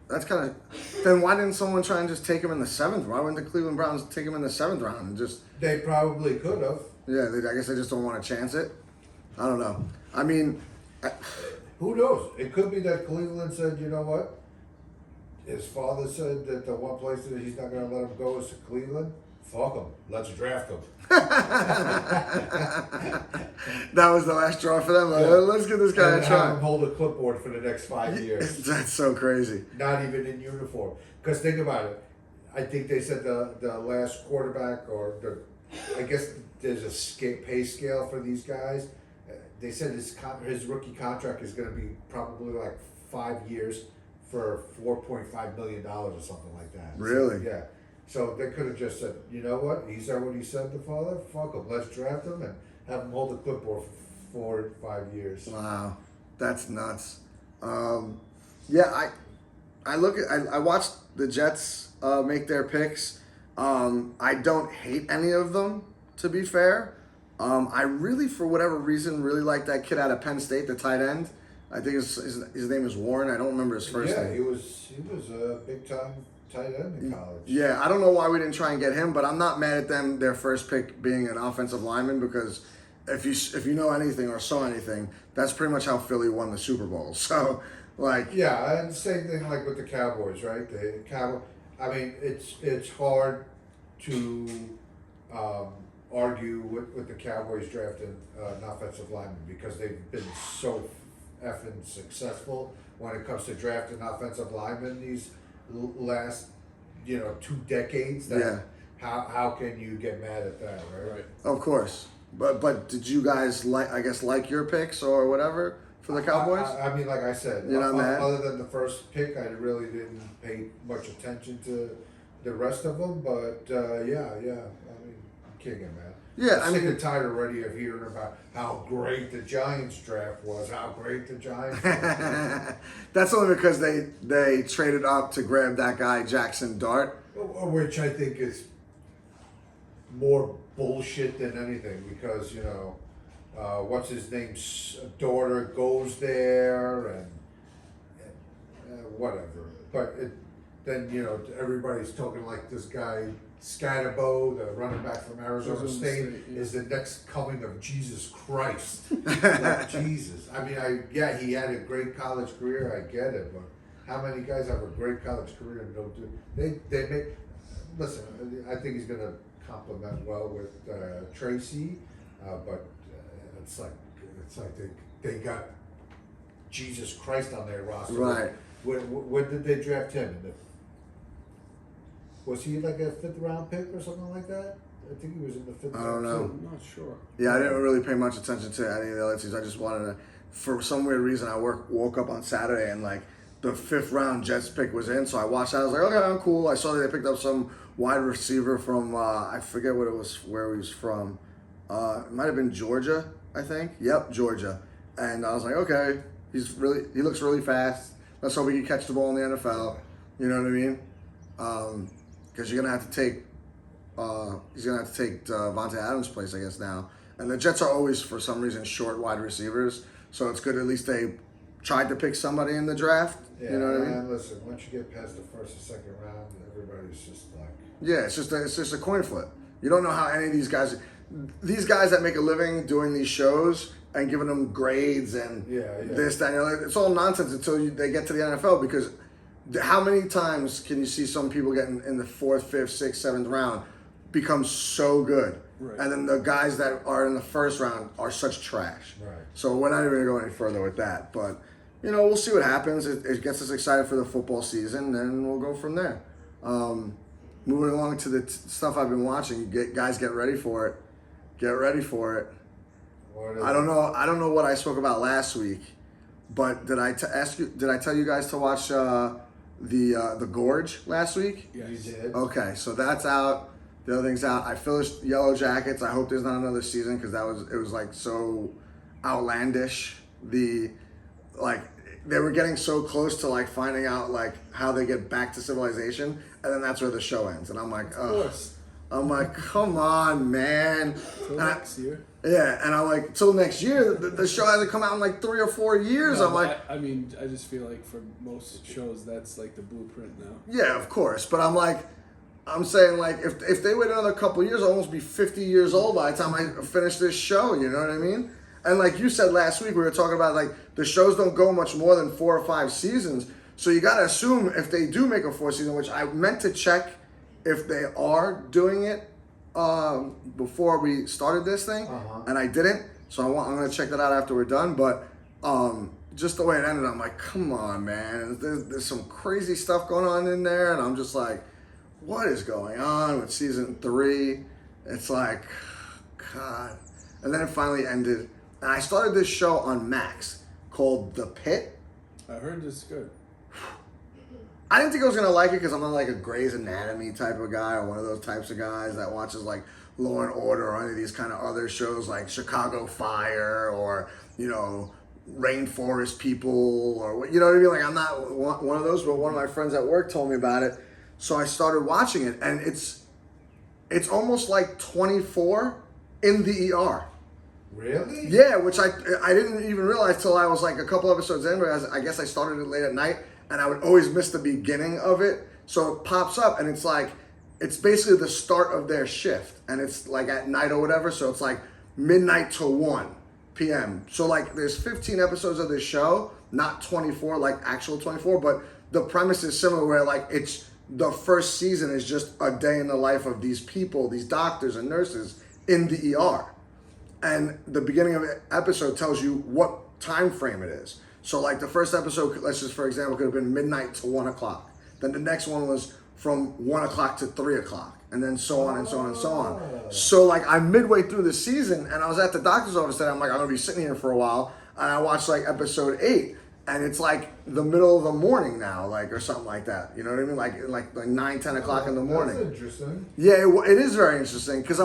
That's kind of. Then why didn't someone try and just take him in the 7th? Why wouldn't the Cleveland Browns take him in the 7th round and just? They probably could have. Yeah, I guess they just don't want to chance it. I don't know. I mean, Who knows? It could be that Cleveland said, you know what? His father said that the one place that he's not going to let him go is to Cleveland. Fuck him. Let's draft him. that was the last straw for them. Like, Yeah. let's give this guy And a have him try. hold a clipboard for the next 5 years. That's so crazy. Not even in uniform. Because think about it. I think they said the last quarterback, or I guess there's a pay scale for these guys. They said his rookie contract is going to be probably like 5 years for $4.5 million or something like that. Really? So, yeah. So they could have just said, you know what? He said what he said to father. Fuck him. Let's draft him and have him hold the clipboard for 4 to 5 years. Wow, that's nuts. Yeah, I watched the Jets make their picks. I don't hate any of them, to be fair. I really, for whatever reason, really like that kid out of Penn State, the tight end. I think his name is Warren. I don't remember his first name. He was a big time tight end in college. Yeah, I don't know why we didn't try and get him, but I'm not mad at them, their first pick being an offensive lineman, because if you know anything or saw anything, that's pretty much how Philly won the Super Bowl. So, like... Yeah, and same thing like with the Cowboys, right? The Cowboys, I mean, it's hard to argue with the Cowboys drafting an offensive lineman because they've been so effing successful when it comes to drafting offensive linemen these last 2 decades. That how can you get mad at that, right? Of course. But did you guys like your picks or whatever for the Cowboys? I mean, like I said, You're not mad? other than the first pick, I really didn't pay much attention to the rest of them. But yeah, I mean, you kicking, man. Yeah, I'm sick and tired already of hearing about how great the Giants draft was, how great the Giants was. That's only because they traded up to grab that guy Jackson Dart. Which I think is more bullshit than anything because, you know, what's his name's daughter goes there and whatever. But then, you know, everybody's talking like this guy, Scatterbo, the running back from Arizona State, is the next coming of Jesus Christ. Like Jesus. I mean, he had a great college career, I get it, but how many guys have a great college career and don't do they make listen, I think he's gonna complement well with Tracy, but it's like they got Jesus Christ on their roster. Right. When did they draft him? Was he like a 5th round pick or something like that? I think he was in the 5th round. I don't know. I'm not sure. Yeah, I didn't really pay much attention to any of the other teams. I just wanted to, for some weird reason, I woke up on Saturday and like the 5th round Jets pick was in, so I watched that. I was like, okay, I'm cool. I saw that they picked up some wide receiver from I forget what it was, where he was from. It might have been Georgia, I think. Yep, Georgia. And I was like, okay, he looks really fast. Let's hope he can catch the ball in the NFL. You know what I mean? Because you're gonna have to take he's gonna have to take Vontae Adams' place, I guess, now. And the Jets are always, for some reason, short wide receivers, so it's good at least they tried to pick somebody in the draft. Yeah, you know what I mean? And listen, once you get past the 1st or 2nd round, everybody's just like, yeah, it's just a coin flip. You don't know how any of these guys that make a living doing these shows and giving them grades and this, that, and the other, it's all nonsense until they get to the NFL, because how many times can you see some people getting in the 4th, 5th, 6th, 7th round become so good, right, and then the guys that are in the 1st round are such trash. right. So we're not even going to go any further with that. But, you know, we'll see what happens. It gets us excited for the football season, and we'll go from there. Moving along to the stuff I've been watching, guys get ready for it. Get ready for it. I don't know what I spoke about last week, but did I tell you guys to watch the Gorge last week? Yes. You did. Okay, so that's out. The other thing's out. I finished Yellow Jackets. I hope there's not another season, because it was like so outlandish. They were getting so close to like finding out like how they get back to civilization, and then that's where the show ends. And I'm like, Of course. I'm like, come on, man. Till next year. Yeah, and I'm like, till next year. The show hasn't come out in like 3 or 4 years. No, I'm like, I mean, I just feel like for most shows, that's like the blueprint now. yeah, of course. But I'm saying like, if they wait another couple years, I'll almost be 50 years old by the time I finish this show. You know what I mean? And like you said last week, we were talking about like the shows don't go much more than 4 or 5 seasons. So you got to assume if they do make a 4th season, which I meant to check if they are doing it before we started this thing, and I didn't. So I'm going to check that out after we're done. But just the way it ended, I'm like, come on, man. There's some crazy stuff going on in there, and I'm just like, what is going on with season 3? It's like, God. And then it finally ended. And I started this show on Max called The Pit. I heard it's good. I didn't think I was going to like it because I'm not like a Grey's Anatomy type of guy or one of those types of guys that watches like Law and Order or any of these kind of other shows like Chicago Fire or, you know, Rainforest People or, you know what I mean? Like I'm not one of those, but one of my friends at work told me about it. So I started watching it, and it's almost like 24 in the ER. Really? Yeah, which I didn't even realize till I was like a couple episodes in, but I guess I started it late at night, and I would always miss the beginning of it. So it pops up, and it's like, it's basically the start of their shift, and it's like at night or whatever, so it's like midnight to 1 p.m. So like there's 15 episodes of this show, not 24, like actual 24, but the premise is similar where like it's the first season is just a day in the life of these people, these doctors and nurses in the ER. And the beginning of the episode tells you what time frame it is. So like the first episode, let's just for example, could have been midnight to 1 o'clock. Then the next one was from 1 o'clock to 3 o'clock. And then so on and so on and so on. So like I'm midway through the season, and I was at the doctor's office today. I'm like, I'm gonna be sitting here for a while. And I watched like episode 8. And it's like the middle of the morning now, like, or something like that. You know what I mean? Like 9, 10 o'clock in the morning. That's interesting. Yeah, it is very interesting because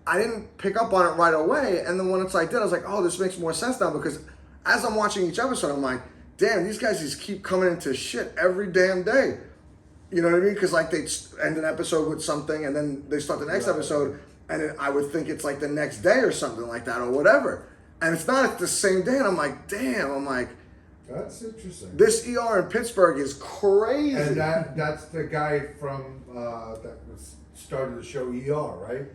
I didn't pick up on it right away. And then once I did, I was like, oh, this makes more sense now, because as I'm watching each episode, I'm like, damn, these guys just keep coming into shit every damn day. You know what I mean? Because like they end an episode with something, and then they start the next episode, and then I would think it's like the next day or something like that or whatever. And it's not at the same day, and I'm like, damn, That's interesting. this ER in Pittsburgh is crazy. And that's the guy from that started the show ER, right?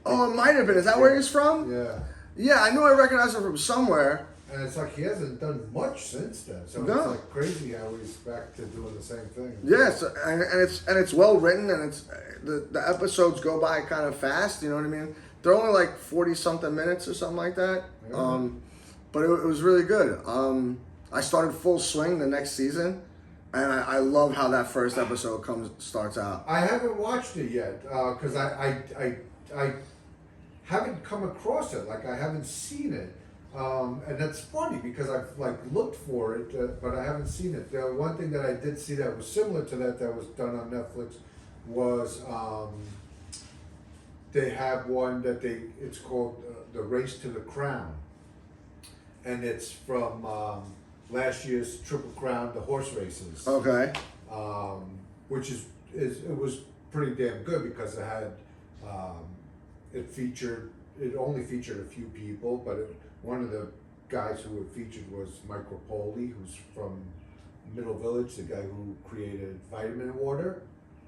Oh, it might have been. Is that where he's from? Yeah. Yeah, I knew I recognized him from somewhere. And it's like he hasn't done much since then. So No. it's like crazy how he's back to doing the same thing. Yes, and it's well written, and it's the episodes go by kind of fast. You know what I mean? They're only like 40 something minutes or something like that. Yeah. But it was really good. I started Full Swing the next season, and I love how that first episode starts out. I haven't watched it yet because I haven't come across it. Like I haven't seen it. And that's funny because I've like looked for it, but I haven't seen it. The one thing that I did see that was similar to that was done on Netflix was they have one that it's called The Race to the Crown, and it's from last year's Triple Crown, the horse races. Okay. Which it was pretty damn good because it had it only featured a few people, but one of the guys who it featured was Mike Rapoli, who's from Middle Village, the guy who created vitamin water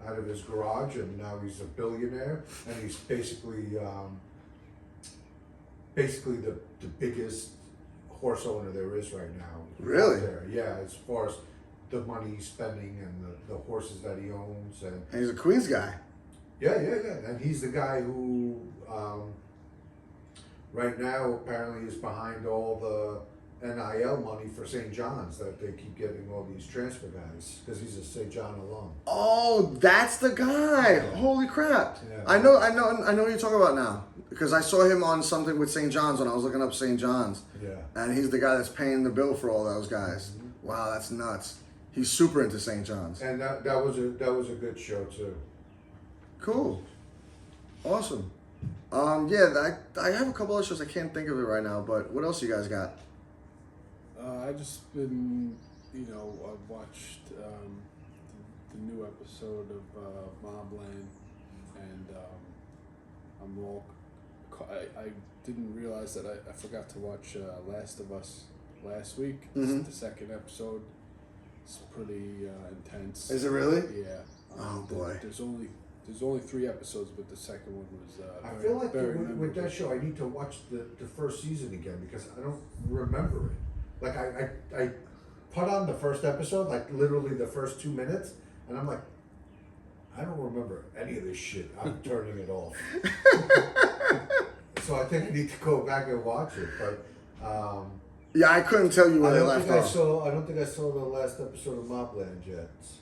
out of his garage, and now he's a billionaire, and he's basically the biggest horse owner there is right now. Really? Out there. Yeah, as far as the money he's spending and the horses that he owns, and he's a Queens guy. yeah, and he's the guy who right now apparently is behind all the NIL money for St. John's that they keep getting all these transfer guys because he's a St. John alum. Oh, that's the guy! Yeah. Holy crap! Yeah. I know what you're talking about now, because I saw him on something with St. John's when I was looking up St. John's. Yeah. And he's the guy that's paying the bill for all those guys. Mm-hmm. Wow, that's nuts. He's super into St. John's. And that was a good show too. Cool. Awesome. Yeah, I have a couple of shows. I can't think of it right now, but what else you guys got? I just been, I've watched the new episode of Mobland, and I'm all. I didn't realize that I forgot to watch Last of Us last week. Mhm. The second episode. It's pretty intense. Is it really? Yeah. Oh, boy. There's only 3 episodes, but the second one was. I feel like very with that memorable. show, I need to watch the first season again because I don't remember it. Like I put on the first episode, like literally the first 2 minutes, and I'm like, I don't remember any of this shit. I'm turning it off. So I think I need to go back and watch it. But Yeah, I couldn't tell you where I they don't left think I off. saw. I don't think I saw the last episode of Mobland yet. So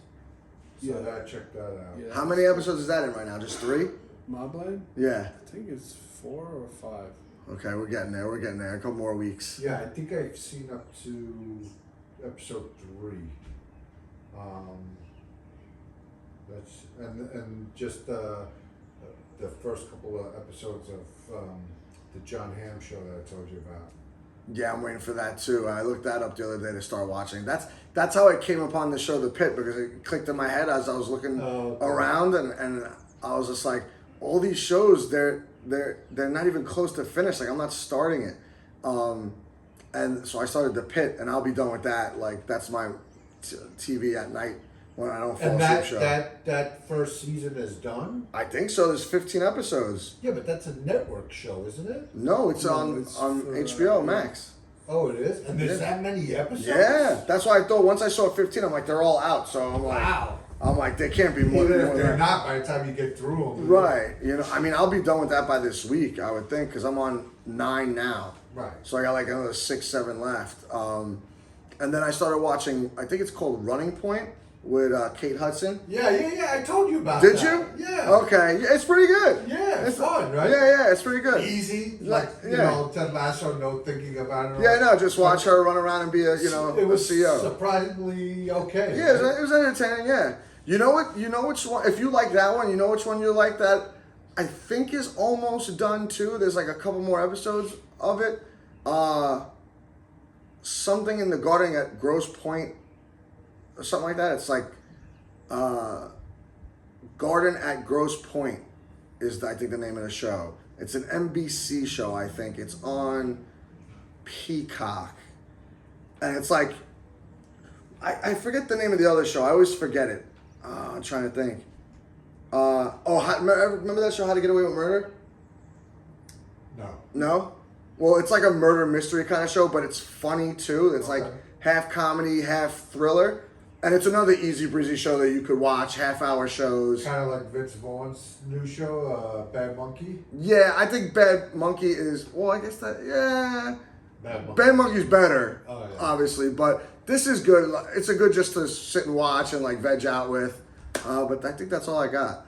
Yeah. I gotta check that out. Yeah. How many episodes is that in right now? Just 3? Mobland? Yeah. I think it's 4 or 5. Okay, we're getting there. A couple more weeks. Yeah, I think I've seen up to episode 3. That's and just the first couple of episodes of the John Hamm show that I told you about. Yeah, I'm waiting for that too. I looked that up the other day to start watching. That's how I came upon the show The Pit, because it clicked in my head as I was looking Okay. around, and I was just like, all these shows, they're not even close to finish. Like, I'm not starting it. And so I started The Pit, and I'll be done with that. Like, that's my TV at night when I don't fall And asleep that show. that first season is done. I think so. There's 15 episodes. Yeah, but that's a network show, isn't it? No, it's No, on it's on for, HBO yeah. Max. Oh, it is. And there's Yeah. that many episodes. Yeah, that's why I thought once I saw 15, I'm like, they're all out. So Wow. I'm like, they can't be more Even than if more they're than not, by the time you get through them. Right. I mean, I'll be done with that by this week, I would think, because I'm on 9 now. Right. So I got like another 6, 7 left. And then I started watching, I think it's called Running Point with Kate Hudson. Yeah. I told you about Did that. you? Yeah. Okay. Yeah, it's pretty good. Yeah, it's fun, right? Yeah, it's pretty good. Easy, Like, like yeah. Ted Lasso, no thinking about it. Yeah, no, just watch her run around and be a It was CEO. surprisingly okay. Yeah, it was entertaining. Yeah, you know which one? If you like that one, you know which one you like. That I think is almost done too. There's like a couple more episodes of it. Something in the garden at Grosse Point or something like that. It's like Garden at Grosse Point is I think the name of the show. It's an NBC show, I think. It's on Peacock. And it's like I forget the name of the other show. I always forget it. I'm trying to think. Remember that show, How to Get Away with Murder? No. No? Well, it's like a murder mystery kind of show, but it's funny too. It's like half comedy, half thriller. And it's another easy breezy show that you could watch, half-hour shows. Kind of like Vince Vaughn's new show, Bad Monkey. Yeah, I think Bad Monkey is, well, I guess that, yeah. Bad Monkey. Bad Monkey's better, Oh, yeah. obviously, but this is good. It's a good just to sit and watch and like veg out with. But I think that's all I got.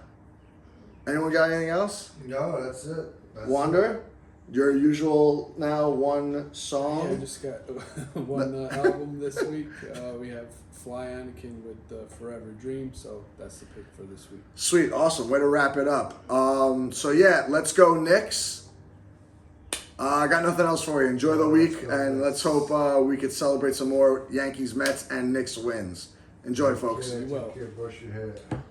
Anyone got anything else? No, that's it. Wander? Your usual now one song? Yeah, I just got one album this week. We have Fly Anakin with Forever Dream, so that's the pick for this week. Sweet, awesome. Way to wrap it up. So yeah, let's go Knicks. I got nothing else for you. Enjoy the week, and let's hope we could celebrate some more Yankees, Mets, and Knicks wins. Enjoy, folks. Yeah, You will. take care, brush your hair.